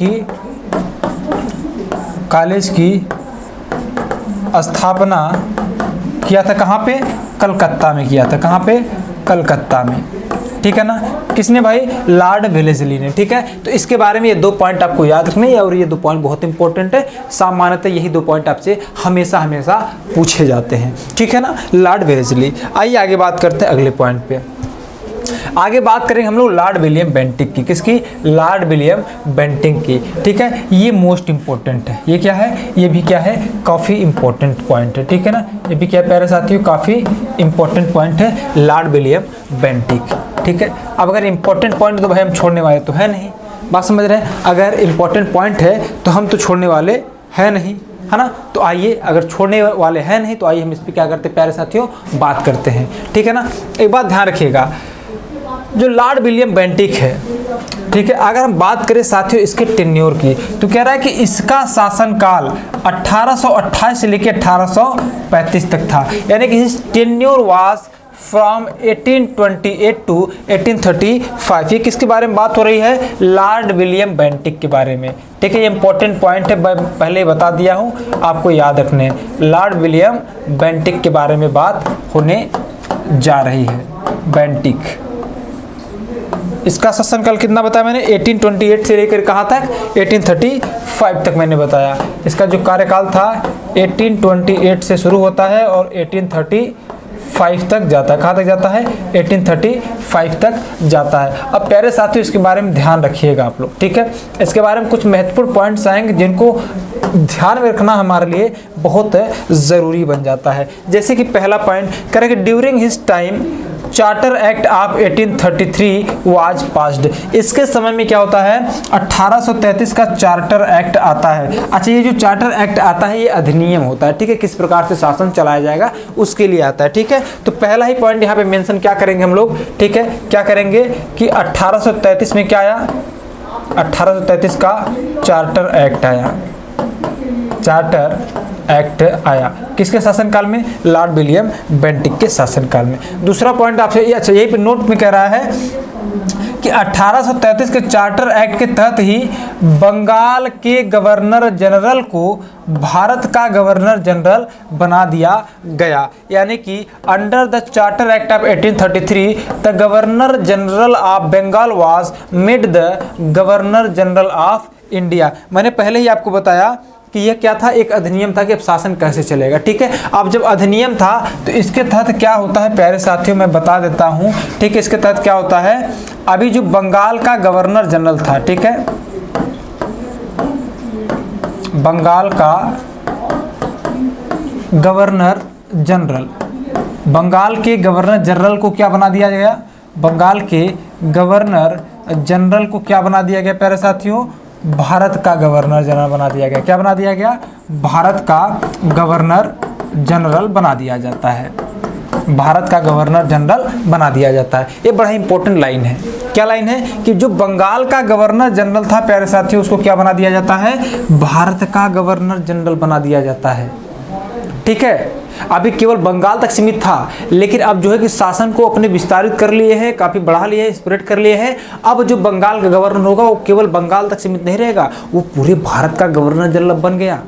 की स्थापना किया था। कहाँ पे? कलकत्ता में किया था। कहाँ पे? कलकत्ता में। ठीक है ना? किसने भाई? लॉर्ड वेलेस्ली ने। ठीक है, तो इसके बारे में ये दो पॉइंट आपको याद रखने हैं और ये दो पॉइंट बहुत इंपॉर्टेंट है। सामान्यतः यही दो पॉइंट आपसे हमेशा पूछे जाते हैं। ठीक है ना? Lord Wellesley. आइए आगे बात करते हैं अगले पॉइंट पे। आगे बात करेंगे हम लोग लॉर्ड विलियम बेंटिक की। किसकी? लॉर्ड विलियम बेंटिक की। ठीक है, ये मोस्ट इंपॉर्टेंट है। ये क्या है? ये भी क्या है? काफ़ी इंपॉर्टेंट पॉइंट है। ठीक है ना? ये भी क्या है प्यारे साथियों? काफ़ी इंपॉर्टेंट पॉइंट है, लॉर्ड विलियम बेंटिक। ठीक है, अब अगर इंपॉर्टेंट पॉइंट तो भाई हम छोड़ने वाले तो है नहीं, बात समझ रहे हैं? अगर इंपॉर्टेंट पॉइंट है तो हम तो छोड़ने वाले है नहीं, है ना? तो आइए, अगर छोड़ने वाले हैं नहीं तो आइए हम इस पर क्या करते हैं प्यारे साथियों? बात करते हैं। ठीक है ना? एक बात ध्यान रखिएगा, जो लॉर्ड विलियम बेंटिक है, ठीक है, अगर हम बात करें साथियों इसके टेन्योर की, तो कह रहा है कि इसका शासनकाल 1828 से लेकर 1835 तक था। यानी कि टेन्योर वाज फ्रॉम 1828 टू 1835। ये किसके बारे में बात हो रही है? लॉर्ड विलियम बेंटिक के बारे में। ठीक है, ये इंपॉर्टेंट पॉइंट है, पहले ही बता दिया हूँ, आपको याद रखने। लॉर्ड विलियम बेंटिक के बारे में बात होने जा रही है। बेंटिक, इसका शासनकाल कितना बताया मैंने, 1828 से लेकर कहाँ तक, 1835 तक मैंने बताया। इसका जो कार्यकाल था 1828 से शुरू होता है और 1835 तक जाता है। कहाँ तक जाता है, 1835 तक जाता है। अब प्यारे साथियों इसके बारे में ध्यान रखिएगा आप लोग, ठीक है। इसके बारे में कुछ महत्वपूर्ण पॉइंट्स आएंगे जिनको ध्यान में रखना हमारे लिए बहुत ज़रूरी बन जाता है। जैसे कि पहला पॉइंट करेंगे, during his time charter act of 1833 was passed. इसके समय में क्या होता है, 1833 का चार्टर एक्ट आता है। अच्छा, ये जो चार्टर एक्ट आता है ये अधिनियम होता है, ठीक है, किस प्रकार से शासन चलाया जाएगा उसके लिए आता है, ठीक है। तो पहला ही पॉइंट यहाँ पे मेंशन क्या करेंगे हम लोग, ठीक है, क्या करेंगे कि 1833 में क्या आया, 1833 का चार्टर एक्ट आया, चार्टर एक्ट आया किसके शासनकाल में, लॉर्ड विलियम बेंटिक के शासनकाल में। दूसरा पॉइंट आपसे, अच्छा यही पे नोट में कह रहा है कि 1833 के चार्टर एक्ट के तहत ही बंगाल के गवर्नर जनरल को भारत का गवर्नर जनरल बना दिया गया। यानी कि under the charter act of 1833 the governor general of Bengal was made the governor general of India. मैंने पहले ही आपको बताया कि यह क्या था, एक अधिनियम था कि अब शासन कैसे चलेगा, ठीक है। अब जब अधिनियम था तो इसके तहत क्या होता है प्यारे साथियों, मैं बता देता हूँ, ठीक है। इसके तहत क्या होता है, अभी जो बंगाल का गवर्नर जनरल था, ठीक है, बंगाल का गवर्नर जनरल, बंगाल के गवर्नर जनरल को क्या बना दिया गया, बंगाल के गवर्नर जनरल को क्या बना दिया गया प्यारे साथियों, भारत का गवर्नर जनरल बना दिया गया। क्या बना दिया गया, भारत का गवर्नर जनरल बना दिया जाता है, भारत का गवर्नर जनरल बना दिया जाता है। ये बड़ा इंपॉर्टेंट लाइन है। क्या लाइन है कि जो बंगाल का गवर्नर जनरल था प्यारे साथियों, उसको क्या बना दिया जाता है, भारत का गवर्नर जनरल बना दिया जाता है, ठीक है। अभी केवल बंगाल तक सीमित था, लेकिन अब जो है कि शासन को अपने विस्तारित कर लिए हैं, काफ़ी बढ़ा लिए हैं, स्प्रेड कर लिए हैं। अब जो बंगाल का गवर्नर होगा वो केवल बंगाल तक सीमित नहीं रहेगा, वो पूरे भारत का गवर्नर जनरल बन गया।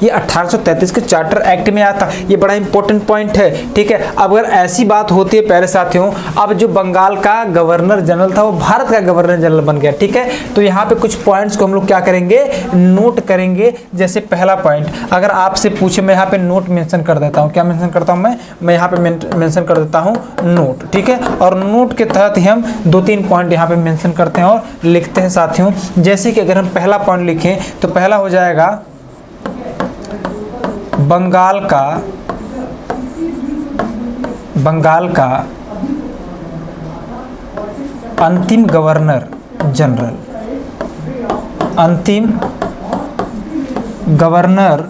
ये 1833 के चार्टर एक्ट में आता, ये बड़ा इंपॉर्टेंट पॉइंट है, ठीक है। अब अगर ऐसी बात होती है प्यारे साथियों, अब जो बंगाल का गवर्नर जनरल था वो भारत का गवर्नर जनरल बन गया, ठीक है। तो यहाँ पे कुछ पॉइंट्स को हम लोग क्या करेंगे, नोट करेंगे। जैसे पहला पॉइंट अगर आपसे पूछे, मैं यहाँ पे नोट मेंशन कर देता हूँ। क्या मेंशन करता हूँ मैं यहाँ पे मेंशन कर देता हूँ नोट, ठीक है। और नोट के तहत ही हम 2-3 पॉइंट यहाँ पे मेंशन करते हैं और लिखते हैं साथियों। जैसे कि अगर हम पहला पॉइंट लिखें तो पहला हो जाएगा, बंगाल का अंतिम गवर्नर जनरल, अंतिम गवर्नर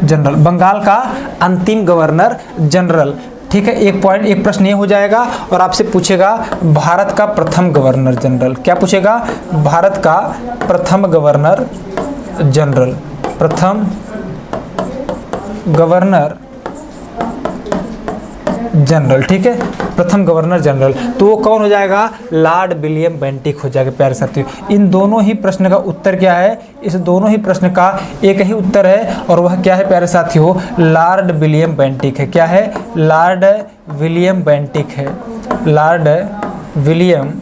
जनरल, बंगाल का अंतिम गवर्नर जनरल, ठीक है। एक पॉइंट, एक प्रश्न ये हो जाएगा। और आपसे पूछेगा भारत का प्रथम गवर्नर जनरल, क्या पूछेगा, भारत का प्रथम गवर्नर जनरल, प्रथम गवर्नर जनरल, ठीक है, प्रथम गवर्नर जनरल। तो वो कौन हो जाएगा, लॉर्ड विलियम बेंटिक हो जाएगा प्यारे साथियों। इन दोनों ही प्रश्न का उत्तर क्या है, इस दोनों ही प्रश्न का एक ही उत्तर है और वह क्या है प्यारे साथियों, लॉर्ड विलियम बेंटिक है। क्या है, लॉर्ड विलियम बेंटिक है, लॉर्ड विलियम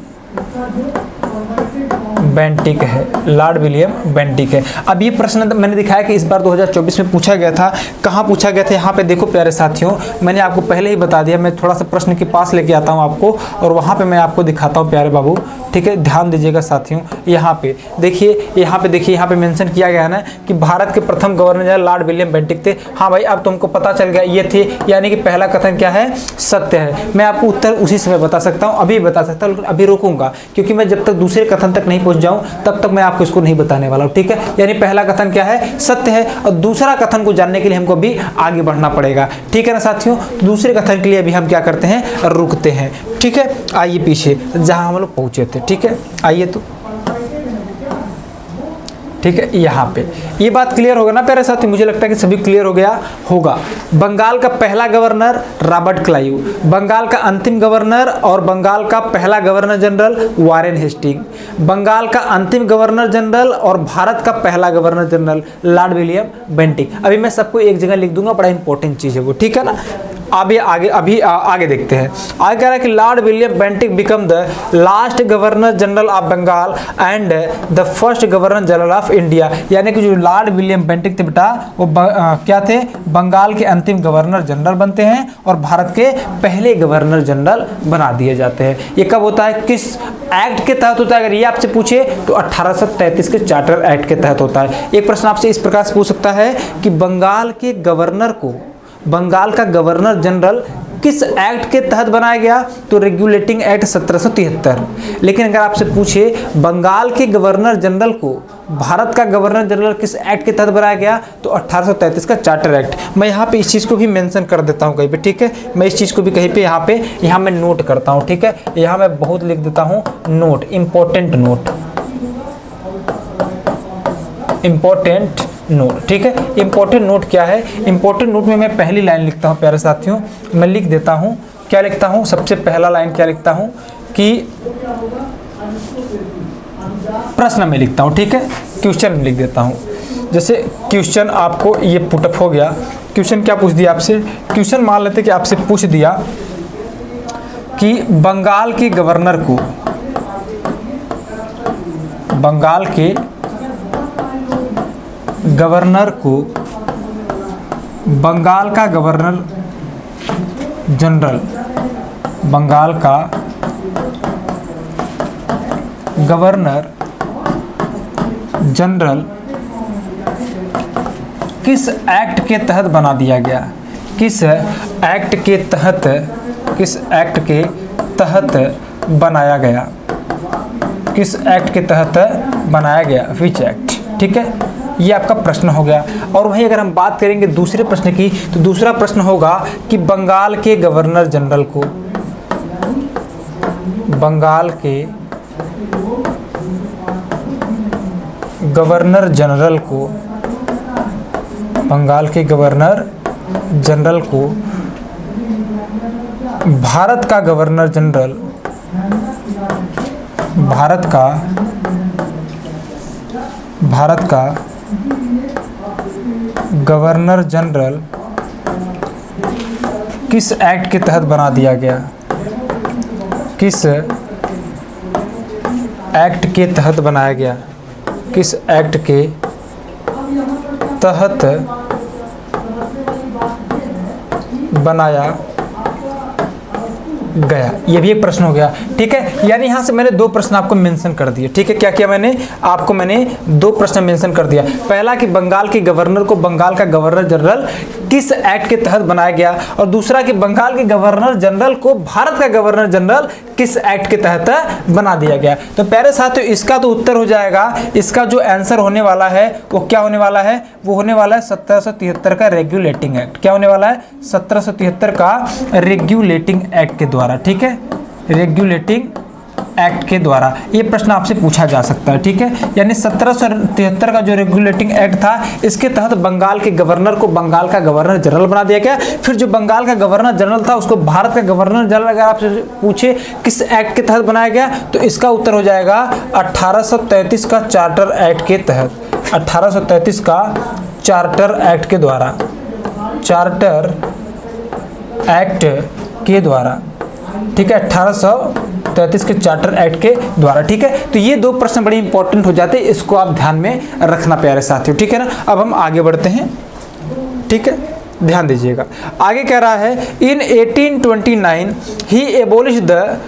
बेंटिक है, लॉर्ड विलियम बेंटिक है। अब ये प्रश्न मैंने दिखाया कि इस बार 2024 में पूछा गया था। कहाँ पूछा गया था, यहाँ पे देखो प्यारे साथियों, मैंने आपको पहले ही बता दिया। मैं थोड़ा सा प्रश्न के पास लेके आता हूँ आपको और वहाँ पे मैं आपको दिखाता हूँ प्यारे बाबू, ठीक है। ध्यान दीजिएगा साथियों, यहाँ पे देखिए, यहाँ पे मेंशन किया गया है ना कि भारत के प्रथम governor general lord William Bentinck थे। हाँ भाई, अब तुमको पता चल गया ये थे, यानी कि पहला कथन क्या है, सत्य है। मैं आपको उत्तर उसी समय बता सकता हूँ, अभी बता सकता हूँ, अभी रोकूंगा क्योंकि मैं जब तक दूसरे कथन तक नहीं पहुँच जाऊँ तब तक मैं आपको इसको नहीं बताने वाला हूँ, ठीक है। यानी पहला कथन क्या है, सत्य है, और दूसरा कथन को जानने के लिए हमको अभी आगे बढ़ना पड़ेगा, ठीक है ना साथियों। दूसरे कथन के लिए अभी हम क्या करते हैं, रुकते हैं, ठीक है। आइए पीछे जहाँ हम लोग पहुँचे थे, ठीक है, आइए तो, ठीक है। यहाँ पे ये बात क्लियर होगा ना प्यारे साथी, मुझे लगता है कि सभी क्लियर हो गया होगा। बंगाल का पहला गवर्नर रॉबर्ट क्लाइव, बंगाल का अंतिम गवर्नर और बंगाल का पहला governor general Warren Hastings, Bengal का अंतिम गवर्नर जनरल और भारत का पहला governor general lord William Bentinck. अभी मैं सबको एक जगह लिख दूंगा, बड़ा इंपॉर्टेंट चीज़ है वो, ठीक है ना। आगे देखते हैं। आगे कह रहा है कि lord William Bentinck became the last governor general of Bengal and the first governor general of India. यानी कि जो लॉर्ड विलियम बेंटिक थे बेटा, वो क्या थे, बंगाल के अंतिम गवर्नर जनरल बनते हैं और भारत के पहले गवर्नर जनरल बना दिए जाते हैं। ये कब होता है, किस एक्ट के तहत होता है? अगर ये आपसे पूछे तो 1833 के चार्टर एक्ट के तहत होता है। एक प्रश्न आपसे इस प्रकार से पूछ सकता है कि बंगाल के गवर्नर को, बंगाल का गवर्नर जनरल किस एक्ट के तहत बनाया गया? तो रेगुलेटिंग एक्ट 1773। लेकिन अगर आपसे पूछे बंगाल के गवर्नर जनरल को भारत का गवर्नर जनरल किस एक्ट के तहत बनाया गया? तो 1833 का चार्टर एक्ट। मैं यहाँ पे इस चीज़ को भी मेंशन कर देता हूँ कहीं पे, ठीक है, मैं इस चीज़ को भी कहीं पे यहाँ मैं नोट करता हूँ, ठीक है, यहाँ मैं बहुत लिख देता हूँ note, important note, important note, ठीक है। इंपॉर्टेंट नोट क्या है? इंपॉर्टेंट नोट में मैं पहली लाइन लिखता हूँ प्यारे साथियों, मैं लिख देता हूँ, क्या लिखता हूँ, सबसे पहला लाइन क्या लिखता हूँ कि प्रश्न में लिखता हूँ, ठीक है, क्वेश्चन में लिख देता हूँ। जैसे क्वेश्चन आपको ये पुटअप हो गया, क्वेश्चन क्या पूछ दिया आपसे? क्वेश्चन मान लेते कि आपसे पूछ दिया कि बंगाल के गवर्नर को, बंगाल के गवर्नर को बंगाल का गवर्नर जनरल, बंगाल का गवर्नर जनरल किस एक्ट के तहत बना दिया गया? किस एक्ट के तहत, किस एक्ट के तहत बनाया गया? किस एक्ट के तहत बनाया गया? विच एक्ट, ठीक है, ये आपका प्रश्न हो गया। और वहीं अगर हम बात करेंगे दूसरे प्रश्न की, तो दूसरा प्रश्न होगा कि बंगाल के गवर्नर जनरल को, बंगाल के गवर्नर जनरल को, बंगाल के गवर्नर जनरल को भारत का गवर्नर जनरल, भारत का गवर्नर जनरल किस एक्ट के तहत बना दिया गया? किस एक्ट के तहत बनाया गया? किस एक्ट के तहत बनाया गया? ये भी एक प्रश्न हो गया, ठीक है। यानी यहाँ से मैंने दो प्रश्न आपको मेंशन कर दिए, ठीक है। क्या किया मैंने? आपको मैंने दो प्रश्न मेंशन कर दिया। पहला कि बंगाल के गवर्नर को बंगाल का गवर्नर जनरल किस एक्ट के तहत बनाया गया, और दूसरा कि बंगाल के गवर्नर जनरल को भारत का गवर्नर जनरल किस एक्ट के तहत बना दिया गया। तो प्यारे साथियों, इसका तो उत्तर हो जाएगा, इसका जो आंसर होने वाला है वो क्या होने वाला है? वो होने वाला है 1773 का रेगुलेटिंग एक्ट। क्या होने वाला है? 1773 का रेगुलेटिंग एक्ट के द्वारा, ठीक है, रेगुलेटिंग एक्ट के द्वारा ये प्रश्न आपसे पूछा जा सकता है, ठीक है। यानी 1773 का जो रेगुलेटिंग एक्ट था, इसके तहत बंगाल के गवर्नर को बंगाल का गवर्नर जनरल बना दिया गया। फिर जो बंगाल का गवर्नर जनरल था उसको भारत का गवर्नर जनरल, अगर आपसे पूछे किस एक्ट के तहत बनाया गया, तो इसका उत्तर हो जाएगा 1833 का चार्टर एक्ट के तहत, 1833 का चार्टर एक्ट के द्वारा, चार्टर एक्ट के द्वारा, ठीक है, 1833 के चार्टर एक्ट के द्वारा, ठीक है। तो ये दो प्रश्न बड़े इंपॉर्टेंट हो जाते हैं, इसको आप ध्यान में रखना प्यारे साथियों, ठीक है ना। अब हम आगे बढ़ते हैं, ठीक है, ध्यान दीजिएगा। आगे कह रहा है in 1829 he abolish the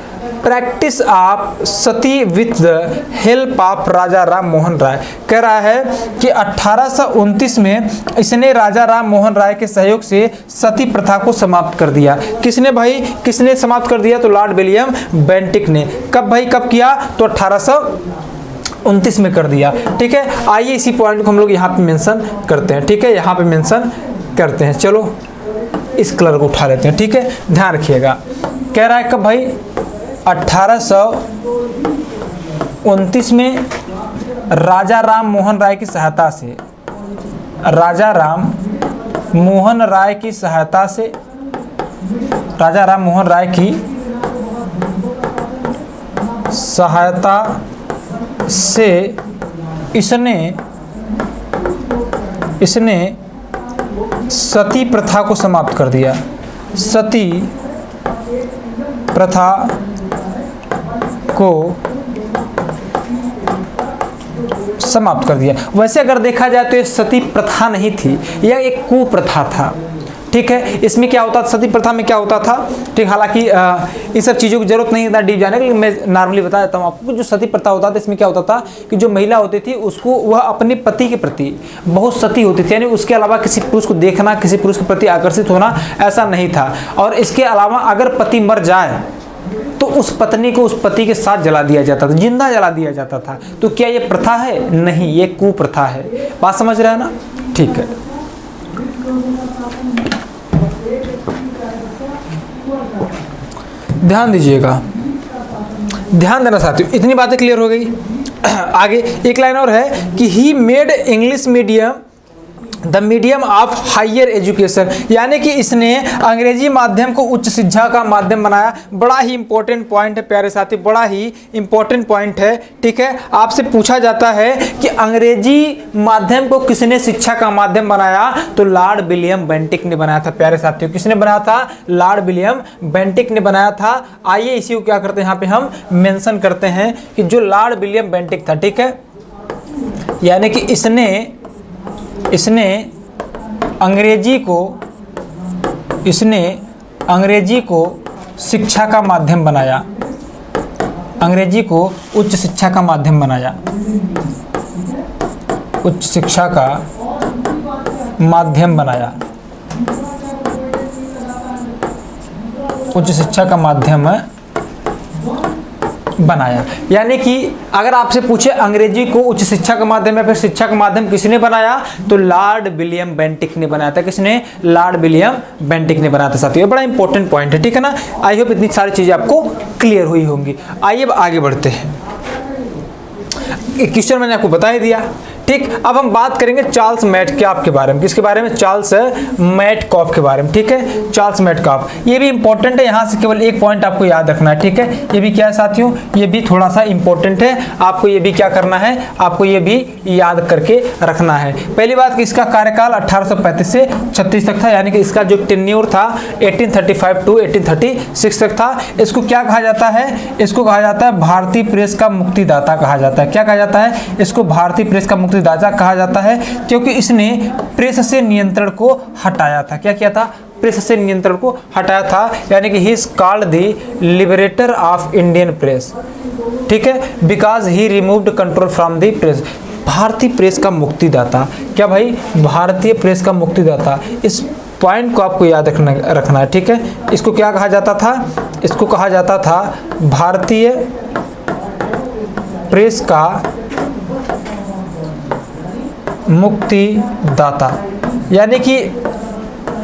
practice of sati with the help of Raja Ram Mohan Roy. कह रहा है कि 1829 में इसने राजा राम मोहन राय के सहयोग से सती प्रथा को समाप्त कर दिया। किसने भाई, किसने समाप्त कर दिया? तो लॉर्ड विलियम बेंटिक ने। कब भाई, कब किया? तो 1829 में कर दिया, ठीक है। आइए इसी पॉइंट को हम लोग यहाँ पे मेंशन करते हैं, ठीक है, यहाँ पे मेंशन करते हैं। चलो इस कलर को उठा लेते हैं, ठीक है, ध्यान रखिएगा। कह रहा है कब भाई? 1829 में राजा राम मोहन राय की सहायता से, राजा राम मोहन राय की सहायता से, राजा राम मोहन राय की सहायता से इसने सती प्रथा को समाप्त कर दिया। सती प्रथा को समाप्त कर दिया। वैसे अगर देखा जाए तो ये सती प्रथा नहीं थी, यह एक कुप्रथा था। ठीक है, इसमें क्या होता था, सती प्रथा में क्या होता था, ठीक, हालांकि इस सब चीज़ों की जरूरत नहीं इतना डीप जाने की, लेकिन मैं नॉर्मली बता देता हूँ आपको। जो सती प्रथा होता था, इसमें क्या होता था कि जो महिला होती थी उसको, वह अपने पति के प्रति बहुत सती होती थी, यानी उसके अलावा किसी पुरुष को देखना, किसी पुरुष के प्रति आकर्षित होना, ऐसा नहीं था। और इसके अलावा अगर पति मर जाए तो उस पत्नी को उस पति के साथ जला दिया जाता था, जिंदा जला दिया जाता था। तो क्या ये प्रथा है? नहीं, ये कुप्रथा है। बात समझ रहे हैं ना? ठीक है। ध्यान दीजिएगा, ध्यान देना साथियों, इतनी बातें क्लियर हो गई। आगे एक लाइन और है कि he made English medium the medium of higher education, यानी कि इसने अंग्रेजी माध्यम को उच्च शिक्षा का माध्यम बनाया। बड़ा ही इंपॉर्टेंट पॉइंट है प्यारे साथी, बड़ा ही इंपॉर्टेंट पॉइंट है। ठीक है, आपसे पूछा जाता है कि अंग्रेजी माध्यम को किसने शिक्षा का माध्यम बनाया, तो लॉर्ड विलियम बेंटिक ने बनाया था प्यारे साथियों। किसने बनाया था? लॉर्ड विलियम बेंटिक ने बनाया था। आइए इसी को क्या करते हैं, यहाँ पे हम मेंशन करते हैं कि जो लॉर्ड विलियम बेंटिक था, ठीक है, यानी कि इसने अंग्रेजी को शिक्षा का माध्यम बनाया, अंग्रेजी को उच्च शिक्षा का माध्यम बनाया, उच्च शिक्षा का माध्यम बनाया, उच्च शिक्षा का माध्यम बनाया। यानी कि अगर आपसे पूछे अंग्रेजी को उच्च शिक्षा का माध्यम या फिर शिक्षा का माध्यम किसने बनाया, तो लॉर्ड विलियम बेंटिक ने बनाया था। किसने? लॉर्ड विलियम बेंटिक ने बनाया था साथियों। ये बड़ा इंपॉर्टेंट पॉइंट है, ठीक है ना। आई होप इतनी सारी चीजें आपको क्लियर हुई होंगी। आइए अब आगे बढ़ते हैं। एक क्वेश्चन मैंने आपको बता ही दिया, ठीक। अब हम बात करेंगे चार्ल्स मैटकॉफ के बारे में। किसके बारे में? चार्ल्स मैटकॉफ के बारे में, ठीक है। चार्ल्स मैटकॉफ, ये भी इंपॉर्टेंट है। यहाँ से केवल एक पॉइंट आपको याद रखना है, ठीक है। ये भी क्या है साथियों, ये भी थोड़ा सा इंपॉर्टेंट है, आपको ये भी क्या करना है, आपको ये भी याद करके रखना है। पहली बात कि इसका कार्यकाल 1835 से 36 तक था, यानी कि इसका जो टेन्योर था 1835 टू 1836 तक था। इसको क्या कहा जाता है? इसको कहा जाता है भारतीय प्रेस का मुक्तिदाता कहा जाता है। क्या कहा जाता है? इसको भारतीय प्रेस का मुक्तिदाता कहा जाता है, क्योंकि इसने प्रेस से नियंत्रण को हटाया था। क्या किया था? प्रेस से नियंत्रण को हटाया था, यानी कि ही is called the liberator of Indian press, ठीक है, because he removed control from the press. भारतीय प्रेस का मुक्तिदाता, क्या भाई? भारतीय प्रेस का मुक्तिदाता। इस पॉइंट को आपको याद रखना है, ठीक है। इसको क्या कहा जाता था? इसको कहा जाता था भारतीय प्रेस का मुक्तिदाता, यानी कि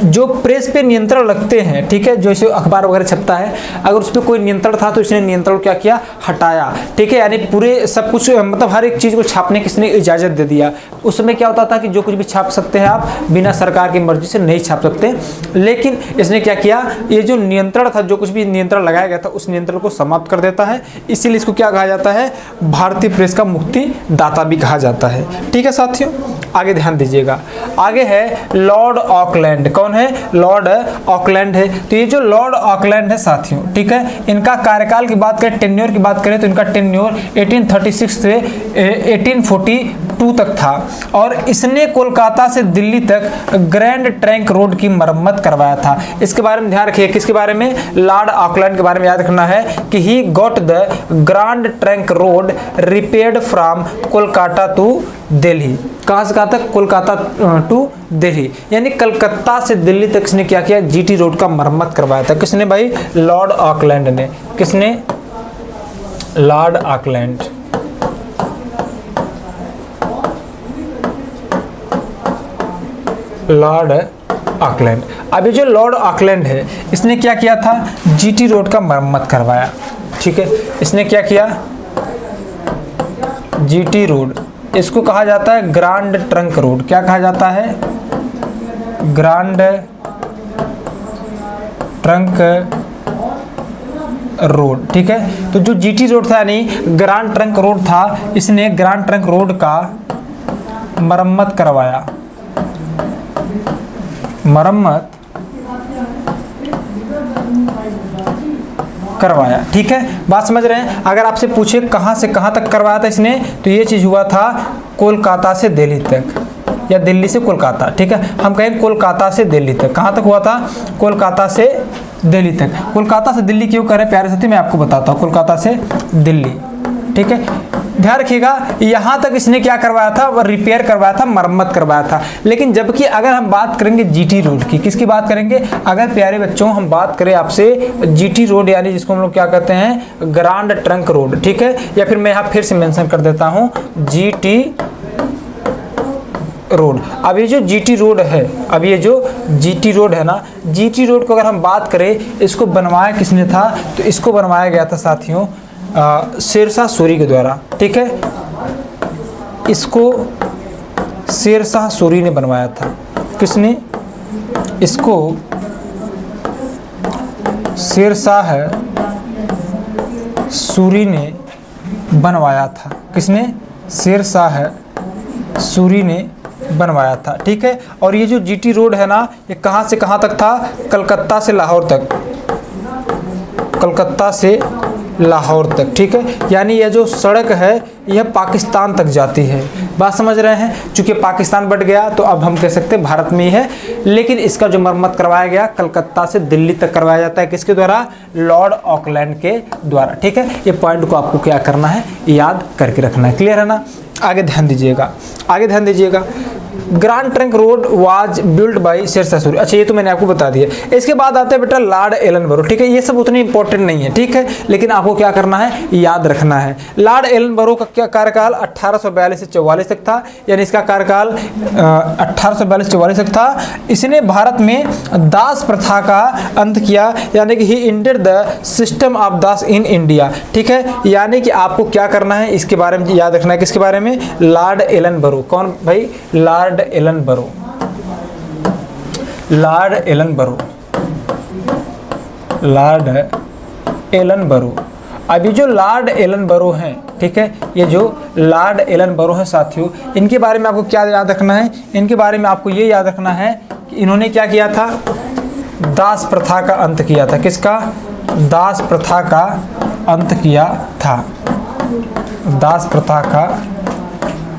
जो प्रेस पे नियंत्रण लगते हैं, ठीक है, जो इसे अखबार वगैरह छपता है, अगर उस पर कोई नियंत्रण था तो इसने नियंत्रण क्या किया? हटाया, ठीक है। यानी पूरे सब कुछ, मतलब हर एक चीज़ को छापने की इसने इजाज़त दे दिया। उस समय क्या होता था कि जो कुछ भी छाप सकते हैं आप, बिना सरकार की मर्जी से नहीं छाप सकते, लेकिन इसने क्या किया? ये जो नियंत्रण था, जो कुछ भी नियंत्रण लगाया गया था, उस नियंत्रण को समाप्त कर देता है। इसीलिए इसको क्या कहा जाता है? भारतीय प्रेस का मुक्तिदाता भी कहा जाता है, ठीक है साथियों। आगे ध्यान दीजिएगा, आगे है लॉर्ड ऑकलैंड। कौन है? लॉर्ड ऑकलैंड है। तो ये जो लॉर्ड ऑकलैंड है साथियों, ठीक है, इनका कार्यकाल की बात करें, टेन्योर की बात करें, तो इनका टेन्योर 1836 से 1842 तक था। और इसने कोलकाता से दिल्ली तक ग्रैंड ट्रंक रोड की मरम्मत करवाया था। इसके बारे में ध्यान रखिए, किसके बारे में? लॉर्ड ऑकलैंड के बारे में याद रखना है कि he got the grand trunk road repaired from Kolkata to Delhi. कहाँ से कहाँ तक? कोलकाता टू दिल्ली, यानी कलकत्ता से दिल्ली तक इसने क्या किया? जीटी रोड का मरम्मत करवाया था। किसने भाई? लॉर्ड ऑकलैंड ने। किसने? Lord Auckland. Lord Auckland. अभी जो लॉर्ड ऑकलैंड है, इसने क्या किया था? जीटी रोड का मरम्मत करवाया, ठीक है। इसने क्या किया? जीटी रोड, इसको कहा जाता है ग्रैंड ट्रंक रोड। क्या कहा जाता है? ग्रैंड ट्रंक रोड, ठीक है। तो जो जीटी रोड था, यानी ग्रैंड ट्रंक रोड था, इसने ग्रैंड ट्रंक रोड का मरम्मत करवाया, मरम्मत करवाया। ठीक है, बात समझ रहे हैं। अगर आपसे पूछे कहाँ से कहाँ तक करवाया था इसने, तो ये चीज़ हुआ था कोलकाता से दिल्ली तक या दिल्ली से कोलकाता। ठीक है, हम कहें कोलकाता से दिल्ली तक। कहाँ तक हुआ था? कोलकाता से दिल्ली तक। कोलकाता से दिल्ली क्यों करें प्यारे साथी, मैं आपको बताता हूँ। कोलकाता से दिल्ली, ठीक है, ध्यान रखिएगा। यहाँ तक इसने क्या करवाया था? रिपेयर करवाया था, मरम्मत करवाया था। लेकिन जबकि अगर हम बात करेंगे जीटी रोड की, किसकी बात करेंगे? अगर प्यारे बच्चों हम बात करें आपसे जीटी रोड, यानी जिसको हम लोग क्या कहते हैं, ग्रांड ट्रंक रोड। ठीक है, या फिर मैं यहाँ फिर से मेंशन कर देता हूँ जीटी रोड। अब ये जो जीटी रोड है, अब ये जो जीटी रोड है ना, जीटी रोड को अगर हम बात करें, इसको बनवाया किसने था? तो इसको बनवाया गया था साथियों शेरशाह सूरी के द्वारा। ठीक है, इसको शेरशाह सूरी ने बनवाया था। किसने? इसको शेरशाह सूरी ने बनवाया था। किसने? शेरशाह सूरी ने बनवाया था। ठीक है, और ये जो जीटी रोड है ना, ये कहाँ से कहाँ तक था? कलकत्ता से लाहौर तक, कलकत्ता से लाहौर तक। ठीक है, यानी यह जो सड़क है यह पाकिस्तान तक जाती है। बात समझ रहे हैं? चूंकि पाकिस्तान बट गया तो अब हम कह सकते हैं भारत में ही है, लेकिन इसका जो मरम्मत करवाया गया कलकत्ता से दिल्ली तक करवाया जाता है। किसके द्वारा? लॉर्ड ऑकलैंड के द्वारा। ठीक है, ये पॉइंट को आपको क्या करना है? याद करके रखना है। क्लियर है ना? आगे ध्यान दीजिएगा, आगे ध्यान दीजिएगा। Grand trunk road was build by Sher Shah Suri. अच्छा, ये तो मैंने आपको बता दिया। इसके बाद आते हैं बेटा लॉर्ड एलनबरो। ठीक है, ये सब उतनी इंपॉर्टेंट नहीं है। ठीक है, लेकिन आपको क्या करना है? याद रखना है। लॉर्ड एलनबरो का क्या कार्यकाल 1842 से 44 तक था, यानी इसका कार्यकाल 1842 से 44 तक था। इसने भारत में दास प्रथा का अंत किया, यानी कि he ended the system of das in India. ठीक है, यानी कि आपको क्या करना है? इसके बारे में याद रखना है। किसके बारे में? Lord Ellenborough. कौन भाई? Lord Ellenborough, Lord Ellenborough, Lord Ellenborough. अभी जो लॉर्ड एलनबरो हैं, ठीक है, ये जो लॉर्ड एलनबरो हैं साथियों, इनके बारे में आपको क्या याद रखना है? इनके बारे में आपको ये याद रखना है कि इन्होंने क्या किया था? दास प्रथा का अंत किया था। किसका? दास प्रथा का अंत किया था। दास प्रथा का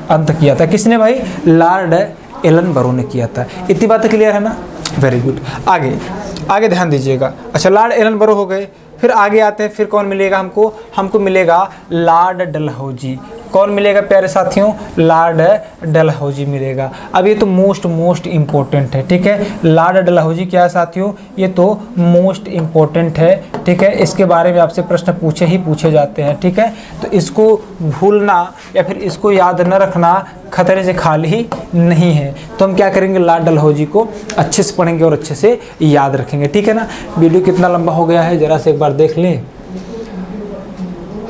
अंत किया था। किसने भाई? लॉर्ड एलनबरो ने किया था। इतनी बातें क्लियर है ना? Very good. आगे आगे ध्यान दीजिएगा। अच्छा, लॉर्ड एलनबरो हो गए, फिर आगे आते हैं। फिर कौन मिलेगा हमको? हमको मिलेगा लॉर्ड डलहौजी। कौन मिलेगा प्यारे साथियों? लॉर्ड डलहौजी मिलेगा। अब ये तो मोस्ट इम्पोर्टेंट है। ठीक है, लॉर्ड डलहौजी क्या है साथियों? ये तो मोस्ट इम्पोर्टेंट है। ठीक है, इसके बारे में आपसे प्रश्न पूछे जाते हैं। ठीक है, तो इसको भूलना या फिर इसको याद न रखना खतरे से खाली नहीं है। तो हम क्या करेंगे? लॉर्ड डलहौजी को अच्छे से पढ़ेंगे और अच्छे से याद रखेंगे। ठीक है ना? वीडियो कितना लंबा हो गया है जरा से एक बार देख लें।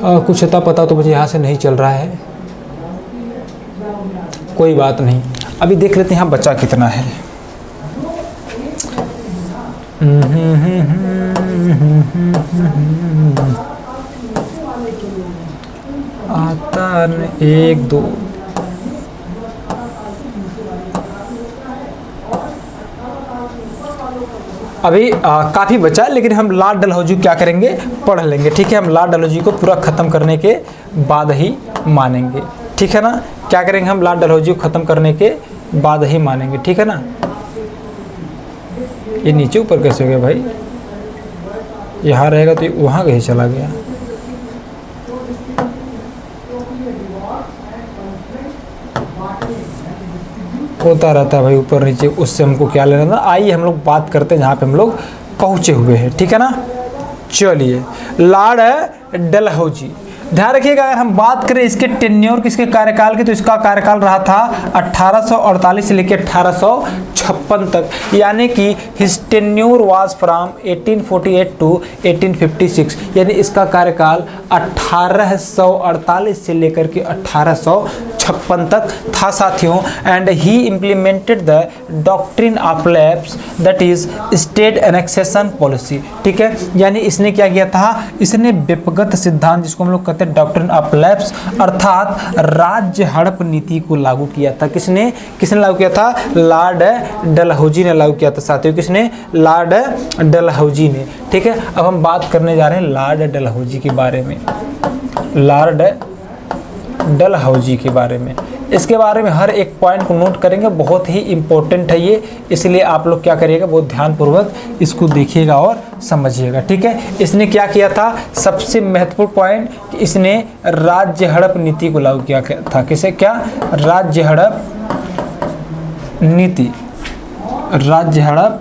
कुछ अता पता तो मुझे यहाँ से नहीं चल रहा है, कोई बात नहीं। अभी देख लेते हैं यहाँ बचा कितना है। आता न 1 2 अभी काफ़ी बचा, लेकिन हम लॉर्ड डलहौजी क्या करेंगे? पढ़ लेंगे। ठीक है, हम लॉर्ड डलहौजी को पूरा ख़त्म करने के बाद ही मानेंगे। ठीक है ना? क्या करेंगे? हम लॉर्ड डलहौजी को ख़त्म करने के बाद ही मानेंगे। ठीक है ना? ये नीचे ऊपर कैसे हो गया भाई? यहाँ रहेगा तो वहाँ कहीं चला गया। होता रहता है भाई ऊपर नीचे, उससे हमको क्या लेना था? आइए हम लोग बात करते हैं जहाँ पे हम लोग पहुँचे हुए हैं। ठीक है ना? चलिए, लॉर्ड डलहौजी, ध्यान रखिएगा। अगर हम बात करें इसके टेन्योर, किसके कार्यकाल की, तो इसका कार्यकाल रहा था 1848 से लेकर 1856 तक, यानी कि his tenure was from 1848 to 1856, यानी इसका कार्यकाल 1848 से लेकर के 1856 1956 तक था साथियों। And he implemented the doctrine of lapse that is state annexation policy. ठीक है, यानी इसने क्या किया था, इसने व्यक्तिगत सिद्धांत जिसको हम लोग कहते हैं डॉक्ट्रिन ऑफ लैप्स अर्थात राज्य हड़प नीति को लागू किया था। किसने लागू किया था? लॉर्ड डलहौजी ने लागू किया था साथियों। किसने? लॉर्ड डलहौजी ने। ठीक है, अब हम बात करने जा रहे हैं लॉर्ड डलहौजी के बारे में, लॉर्ड डलहौजी के बारे में। इसके बारे में हर एक पॉइंट को नोट करेंगे, बहुत ही इंपॉर्टेंट है ये, इसलिए आप लोग क्या करिएगा, बहुत ध्यानपूर्वक इसको देखिएगा और समझिएगा। ठीक है, इसने क्या किया था, सबसे महत्वपूर्ण पॉइंट कि इसने राज्य हड़प नीति को लागू किया था। किसे? क्या? राज्य हड़प नीति, राज्य हड़प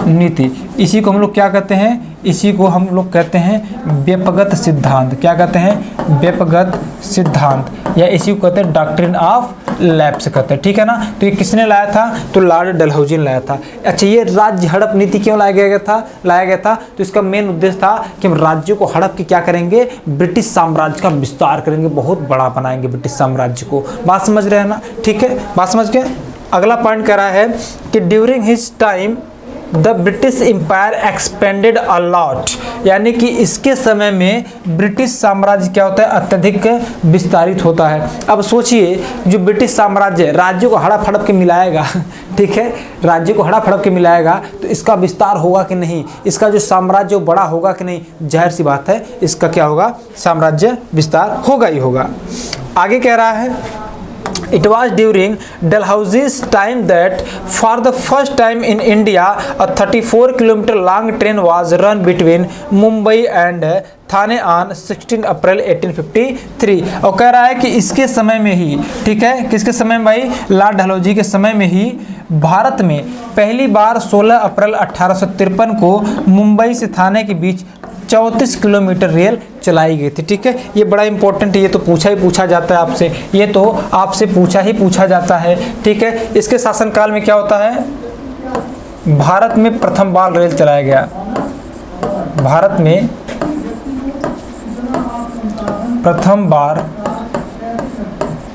नीति। इसी को हम लोग क्या कहते हैं? इसी को हम लोग कहते हैं व्यक्तिगत सिद्धांत। क्या कहते हैं? व्यक्तिगत सिद्धांत, या इसी को कहते हैं डॉक्ट्रिन ऑफ लैप्स कहते हैं। ठीक है ना, तो ये किसने लाया था? तो लॉर्ड डलहौजी ने लाया था। अच्छा, ये राज्य हड़प नीति क्यों लाया गया था? तो इसका मेन उद्देश्य था कि हम राज्यों को हड़प के क्या करेंगे, ब्रिटिश साम्राज्य का विस्तार करेंगे, बहुत बड़ा बनाएंगे ब्रिटिश साम्राज्य को। बात समझ रहे हैं ना? ठीक है, बात समझ गए। अगला पॉइंट कह रहा है कि during his time the British empire expanded a lot, यानी कि इसके समय में ब्रिटिश साम्राज्य क्या होता है, अत्यधिक विस्तारित होता है। अब सोचिए, जो ब्रिटिश साम्राज्य राज्यों को हड़प हड़प के मिलाएगा, ठीक है, राज्य को हड़प हड़प के मिलाएगा, तो इसका विस्तार होगा कि नहीं, इसका जो साम्राज्य बड़ा होगा कि नहीं? जाहिर सी बात है, इसका क्या होगा, साम्राज्य विस्तार होगा ही होगा। आगे कह रहा है It was during Dalhousy's time that for the first time in India a 34-kilometer long train was run between Mumbai and Thane on 16 अप्रैल 1853। और कह रहा है कि इसके समय में ही, ठीक है, किसके समय में भाई? लॉर्ड डलहौजी के समय में ही भारत में पहली बार 16 अप्रैल 1853 को मुंबई से थाने के बीच 34 किलोमीटर रेल चलाई गई थी। ठीक है, ये बड़ा इंपॉर्टेंट है, ये तो पूछा जाता है आपसे, ये तो आपसे पूछा जाता है। ठीक है, इसके शासनकाल में क्या होता है, भारत में प्रथम बार रेल चलाया गया, भारत में प्रथम बार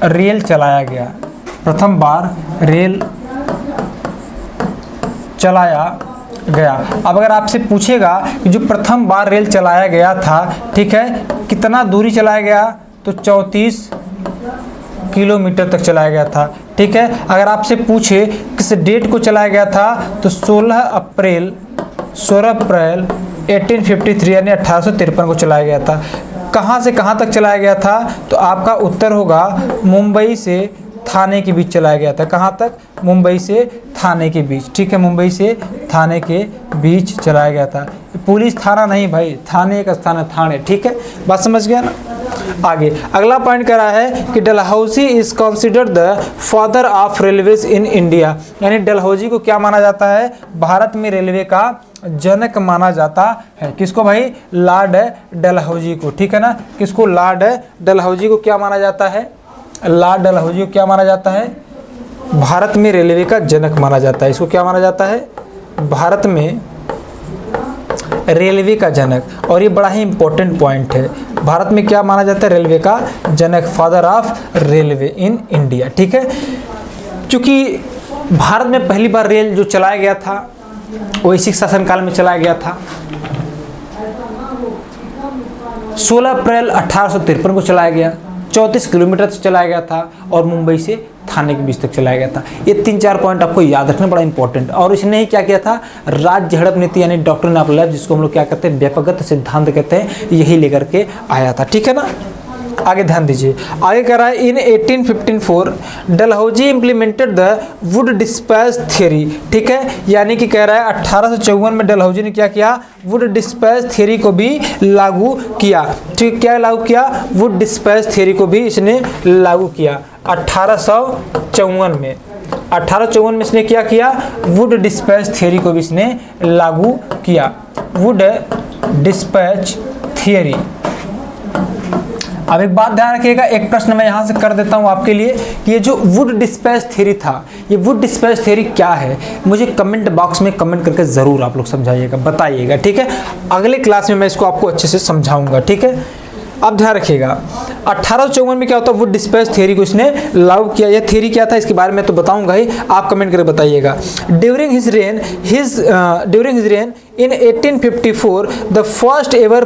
रेल चलाया गया, प्रथम बार रेल चलाया गया। अब अगर आपसे पूछेगा कि जो प्रथम बार रेल चलाया गया था, ठीक है, कितना दूरी चलाया गया, तो 34 किलोमीटर तक चलाया गया था। ठीक है, अगर आपसे पूछे किस डेट को चलाया गया था, तो 16 अप्रैल 1853 यानी 1853 को चलाया गया था। कहाँ से कहाँ तक चलाया गया था, तो आपका उत्तर होगा मुंबई से थाने के बीच चलाया गया था। कहाँ तक? मुंबई से थाने के बीच। ठीक है, मुंबई से थाने के बीच चलाया गया था। पुलिस थाना नहीं भाई, थाने का स्थान है, थाने। ठीक है, बात समझ गया ना? आगे अगला पॉइंट कह रहा है कि Dalhousie is considered the father of railways in India, यानी डलहौजी को क्या माना जाता है, भारत में रेलवे का जनक माना जाता है। किसको भाई? लॉर्ड डलहौजी को। ठीक है ना, किसको? लॉर्ड डलहौजी को क्या माना जाता है, लॉर्ड डलहौजी को क्या माना जाता है, भारत में रेलवे का जनक माना जाता है। इसको क्या माना जाता है, भारत में रेलवे का जनक। और ये बड़ा ही इंपॉर्टेंट पॉइंट है, भारत में क्या माना जाता है, रेलवे का जनक, father of railway in India. ठीक है, चूंकि भारत में पहली बार रेल जो चलाया गया था वो इसी शासनकाल में चलाया गया था, 16 अप्रैल 1853 को चलाया गया, 34 किलोमीटर से चलाया गया था और मुंबई से थाने के बीच तक चलाया गया था। ये 3-4 पॉइंट आपको याद रखना बड़ा इंपॉर्टेंट। और इसने ही क्या किया था, राज्य हड़प नीति यानी डॉक्ट्रिन ऑफ लैप्स, जिसको हम लोग क्या कहते हैं, व्यक्तिगत सिद्धांत कहते हैं, यही लेकर के आया था। ठीक है ना, आगे ध्यान दीजिए। आगे कह रहा है इन 1854 Dalhousie implemented the Wood dispatch theory. ठीक है, यानी कि कह रहा है 1854 में डलहौजी ने क्या किया, वुड डिस्पैच थियरी को भी लागू किया। ठीक, क्या लागू किया, वुड डिस्पैच थियरी को भी इसने लागू किया 1854 में। 1854 में इसने क्या किया, वुड डिस्पैच थियरी को भी इसने लागू किया, वुड डिस्पैच थियरी। अब एक बात ध्यान रखिएगा, एक प्रश्न मैं यहाँ से कर देता हूँ आपके लिए कि ये जो वुड डिस्पैच थ्योरी था, ये वुड डिस्पैच थ्योरी क्या है, मुझे कमेंट बॉक्स में कमेंट करके ज़रूर आप लोग समझाइएगा, बताइएगा। ठीक है, अगले क्लास में मैं इसको आपको अच्छे से समझाऊंगा। ठीक है, अब ध्यान रखिएगा 1854 में क्या होता है, वुड डिस्पैच थ्योरी को इसने लागू किया। यह थ्योरी क्या था इसके बारे में तो बताऊंगा ही, आप कमेंट करके बताइएगा। During his reign in 1854 the first ever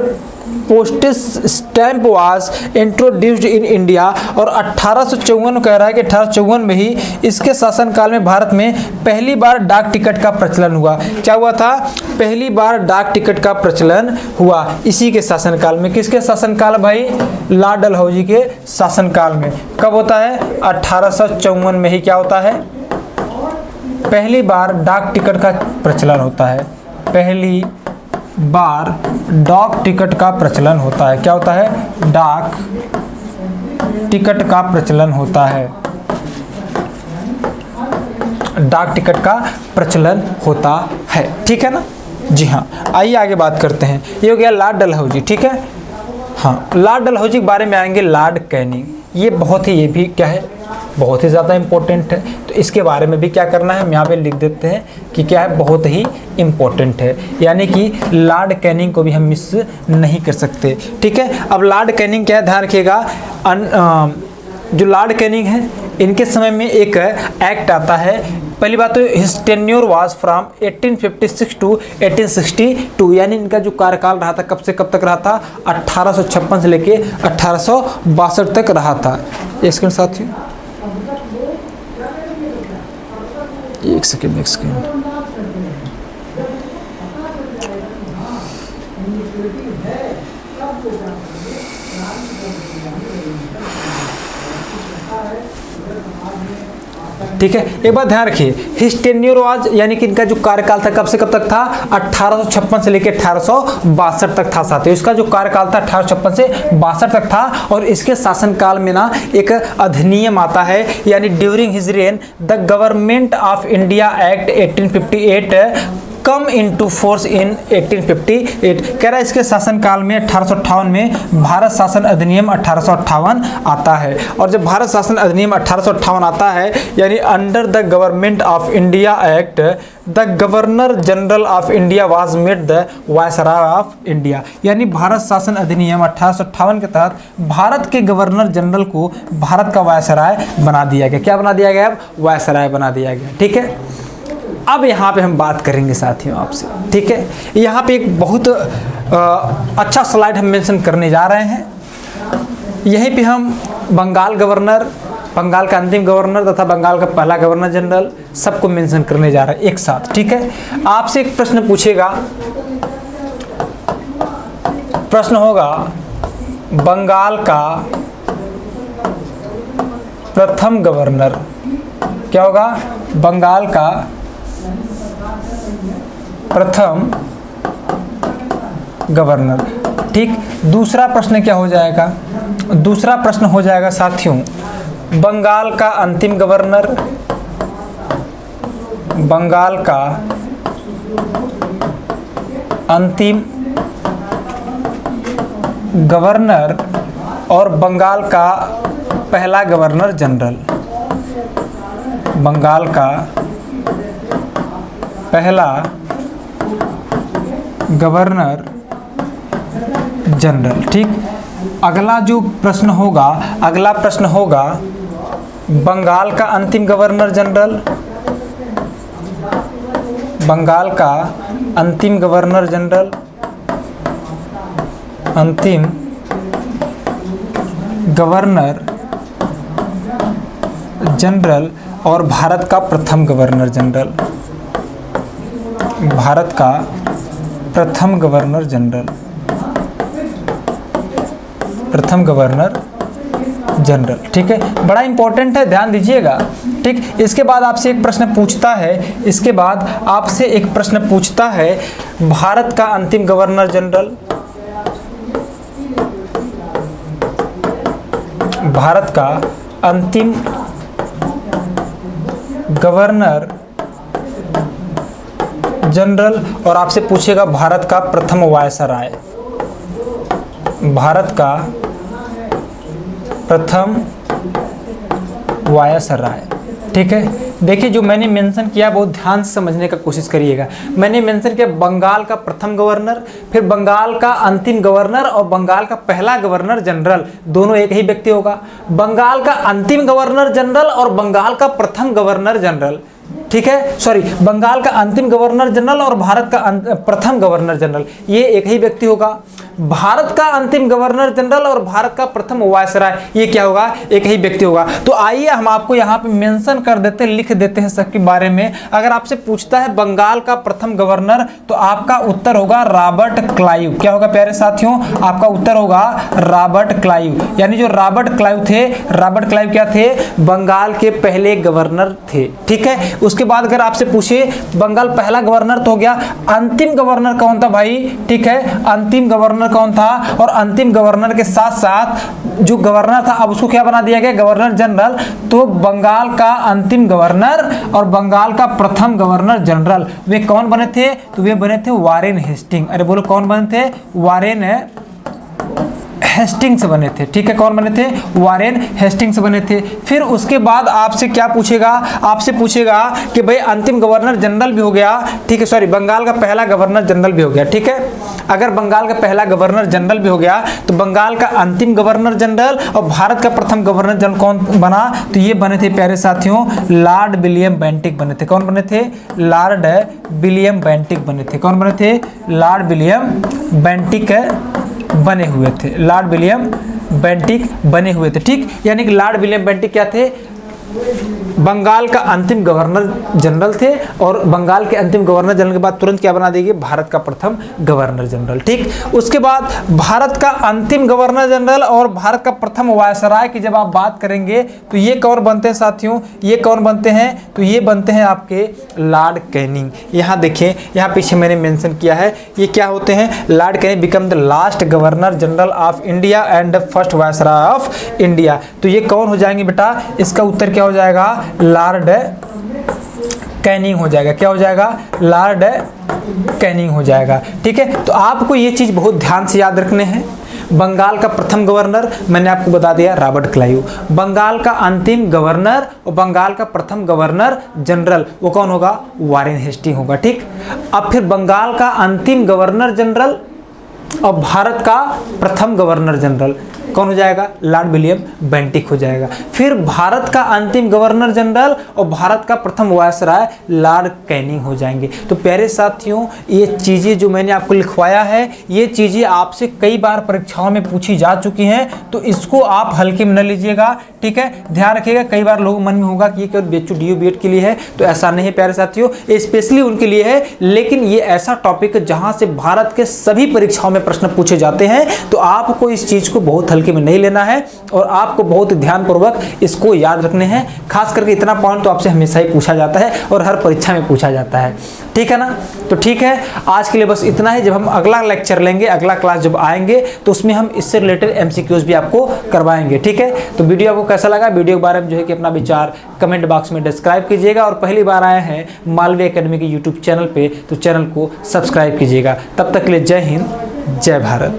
postage stamp was introduced in India. और 1854 कह रहा है कि 1854 में ही इसके शासनकाल में भारत में पहली बार डाक टिकट का प्रचलन हुआ। क्या हुआ था, पहली बार डाक टिकट का प्रचलन हुआ इसी के शासनकाल में। किसके शासनकाल भाई, लॉर्ड डलहौजी के शासनकाल में। कब होता है, 1854 में ही क्या होता है, पहली बार डाक टिकट का प्रचलन होता है। पहली बार डाक टिकट का प्रचलन होता है। क्या होता है, डाक टिकट का प्रचलन होता है। डाक टिकट का प्रचलन होता है, ठीक है ना। जी हाँ, आइए आगे बात करते हैं। ये हो गया लॉर्ड डलहौजी, ठीक है। हाँ, लॉर्ड डलहौजी के बारे में आएंगे, लॉर्ड कैनिंग। ये भी क्या है, बहुत ही ज़्यादा इम्पोर्टेंट है। तो इसके बारे में भी क्या करना है, हम यहाँ पे लिख देते हैं कि क्या है, बहुत ही इम्पोर्टेंट है। यानी कि लॉर्ड कैनिंग को भी हम मिस नहीं कर सकते, ठीक है। अब लॉर्ड कैनिंग क्या है, ध्यान रखिएगा। जो लॉर्ड कैनिंग है, इनके समय में एक एक्ट आता है। पहली बात तो his tenure was from 1856 to 1862, यानी इनका जो कार्यकाल रहा था कब से कब तक रहा था, 1856 से लेके 1862 तक रहा था। एक सेकंड साथियों, एक सेकंड। ठीक है, एक बात ध्यान रखिए, हिज टेन्योर वाज, यानी कि इनका जो कार्यकाल था कब से कब तक था, 1856 से लेकर 1862 तक था साथियों। इसका जो कार्यकाल था 1856 से 62 तक था। और इसके शासनकाल में ना एक अधिनियम आता है, यानी during his reign the government of India act 1858 come into force in 1858। कह रहा है इसके शासनकाल में 1858 में भारत शासन अधिनियम 1858 आता है। और जब भारत शासन अधिनियम 1858 आता है, यानी under the government of India act the governor general of India was made the viceroy of India. यानी भारत शासन अधिनियम 1858 के तहत भारत के गवर्नर जनरल को भारत का वायसराय बना दिया गया। क्या बना दिया गया, अब वायसराय बना दिया गया, ठीक है। अब यहाँ पे हम बात करेंगे साथियों आपसे, ठीक है। यहाँ पे एक बहुत अच्छा स्लाइड हम मेंशन करने जा रहे हैं। यहीं पे हम बंगाल गवर्नर, बंगाल का अंतिम गवर्नर तथा बंगाल का पहला गवर्नर जनरल सबको मेंशन करने जा रहे हैं एक साथ, ठीक है। आपसे एक प्रश्न पूछेगा, प्रश्न होगा बंगाल का प्रथम गवर्नर। क्या होगा, बंगाल का प्रथम गवर्नर, ठीक। दूसरा प्रश्न क्या हो जाएगा, दूसरा प्रश्न हो जाएगा साथियों, बंगाल का अंतिम गवर्नर, बंगाल का अंतिम गवर्नर और बंगाल का पहला गवर्नर जनरल। बंगाल का पहला गवर्नर जनरल, ठीक। अगला जो प्रश्न होगा, अगला प्रश्न होगा बंगाल का अंतिम गवर्नर जनरल, बंगाल का अंतिम गवर्नर जनरल, अंतिम गवर्नर जनरल और भारत का प्रथम गवर्नर जनरल, भारत का प्रथम गवर्नर जनरल, प्रथम गवर्नर जनरल, ठीक है। बड़ा इंपॉर्टेंट है, ध्यान दीजिएगा, ठीक। इसके बाद आपसे एक प्रश्न पूछता है, इसके बाद आपसे एक प्रश्न पूछता है भारत का अंतिम गवर्नर जनरल, भारत का अंतिम गवर्नर जनरल और आपसे पूछेगा भारत का प्रथम वायसराय, भारत का प्रथम वायसराय, ठीक है। देखिए जो मैंने मेंशन किया बहुत ध्यान से समझने का कोशिश करिएगा। मैंने मेंशन किया बंगाल का प्रथम गवर्नर, फिर बंगाल का अंतिम गवर्नर और बंगाल का पहला गवर्नर जनरल, दोनों एक ही व्यक्ति होगा। बंगाल का अंतिम गवर्नर जनरल और बंगाल का प्रथम गवर्नर जनरल, ठीक है, सॉरी, बंगाल का अंतिम गवर्नर जनरल और भारत का प्रथम गवर्नर जनरल, ये एक ही व्यक्ति होगा। भारत का अंतिम गवर्नर जनरल और भारत का प्रथम वायसराय, ये क्या होगा, एक ही व्यक्ति होगा। तो आइए हम आपको यहाँ पे मेंशन कर देते हैं, लिख देते हैं सबके बारे में। अगर आपसे पूछता है बंगाल का प्रथम गवर्नर, तो आपका उत्तर होगा रॉबर्ट क्लाइव। क्या होगा प्यारे साथियों, आपका उत्तर होगा रॉबर्ट क्लाइव। यानी जो रॉबर्ट क्लाइव थे, रॉबर्ट क्लाइव क्या थे, बंगाल के पहले गवर्नर थे, ठीक है। उसके बाद अगर आपसे पूछे बंगाल पहला गवर्नर तो हो गया, अंतिम गवर्नर कौन था भाई, ठीक है, अंतिम गवर्नर कौन था, और अंतिम गवर्नर के साथ साथ जो गवर्नर था अब उसको क्या बना दिया गया, गवर्नर जनरल। तो बंगाल का अंतिम गवर्नर और बंगाल का प्रथम गवर्नर जनरल वे कौन बने थे, तो वे बने थे वारेन हेस्टिंग। अरे बोलो कौन बने थे, वारेन हेस्टिंग्स बने थे, ठीक है, कौन बने थे, वारेन हेस्टिंग्स बने थे। फिर उसके बाद आपसे क्या पूछेगा, आपसे पूछेगा कि भाई अंतिम गवर्नर जनरल भी हो गया, ठीक है, सॉरी, बंगाल का पहला गवर्नर जनरल भी हो गया, ठीक है। अगर बंगाल का पहला गवर्नर जनरल भी हो गया तो बंगाल का अंतिम गवर्नर जनरल और भारत का प्रथम गवर्नर जनरल कौन बना, तो ये बने थे प्यारे साथियों लॉर्ड विलियम बेंटिक बने थे। कौन बने थे, लॉर्ड विलियम बेंटिक बने थे। कौन बने थे, लॉर्ड विलियम बेंटिक बने हुए थे, लॉर्ड विलियम बेंटिक बने हुए थे, ठीक। यानी कि लॉर्ड विलियम बेंटिक क्या थे, बंगाल का अंतिम गवर्नर जनरल थे और बंगाल के अंतिम गवर्नर जनरल के बाद तुरंत क्या बना देंगे, भारत का प्रथम गवर्नर जनरल, ठीक। उसके बाद भारत का अंतिम गवर्नर जनरल और भारत का प्रथम वायसराय की जब आप बात करेंगे तो ये कौन बनते हैं साथियों, ये कौन बनते हैं, तो ये बनते हैं आपके लॉर्ड कैनिंग। यहाँ देखिए, यहाँ पीछे मैंने मेंशन किया है, ये क्या होते हैं, Lord Canning become the last governor general of India and first viceroy of India. तो ये कौन हो जाएंगे बेटा, इसका उत्तर क्या हो जाएगा, लॉर्ड कैनिंग हो जाएगा। क्या हो जाएगा, लॉर्ड कैनिंग हो जाएगा, ठीक है। तो आपको ये चीज बहुत ध्यान से याद रखने हैं। बंगाल का प्रथम गवर्नर मैंने आपको बता दिया रॉबर्ट क्लाइव, बंगाल का अंतिम गवर्नर और बंगाल का प्रथम गवर्नर जनरल वो कौन होगा, वारेन हेस्टिंग होगा, ठीक। अब फिर बंगाल का अंतिम गवर्नर जनरल और भारत का प्रथम गवर्नर जनरल कौन हो जाएगा, लॉर्ड विलियम बेंटिक हो जाएगा। फिर भारत का अंतिम गवर्नर जनरल और भारत का प्रथम वायसराय लॉर्ड कैनिंग हो जाएंगे। तो प्यारे साथियों, ये चीज़ें जो मैंने आपको लिखवाया है, ये चीज़ें आपसे कई बार परीक्षाओं में पूछी जा चुकी हैं, तो इसको आप हल्के में न लीजिएगा, ठीक है, ध्यान रखिएगा। कई बार लोगों मन में होगा कि ये केवल BHU DU BED के लिए है, तो ऐसा नहीं है प्यारे साथियों, ये स्पेशली उनके लिए है। लेकिन ये ऐसा टॉपिक है जहाँ से भारत के सभी परीक्षाओं में प्रश्न पूछे जाते हैं, तो आपको इस चीज़ को बहुत हल्के में नहीं लेना है और आपको बहुत ध्यानपूर्वक इसको याद रखने हैं। खास करके इतना पॉइंट तो आपसे हमेशा ही पूछा जाता है और हर परीक्षा में पूछा जाता है, ठीक है ना। तो ठीक है, आज के लिए बस इतना है। जब हम अगला लेक्चर लेंगे, अगला क्लास जब आएंगे, तो उसमें हम इससे रिलेटेड MCQs भी आपको करवाएंगे, ठीक है। तो वीडियो आपको कैसा लगा, वीडियो के बारे में जो है कि अपना विचार कमेंट बॉक्स में डिस्क्राइब कीजिएगा, और पहली बार आए हैं मालवी एकेडमी के यूट्यूब चैनल पे तो चैनल को सब्सक्राइब कीजिएगा। तब तक के लिए जय हिंद, जय भारत।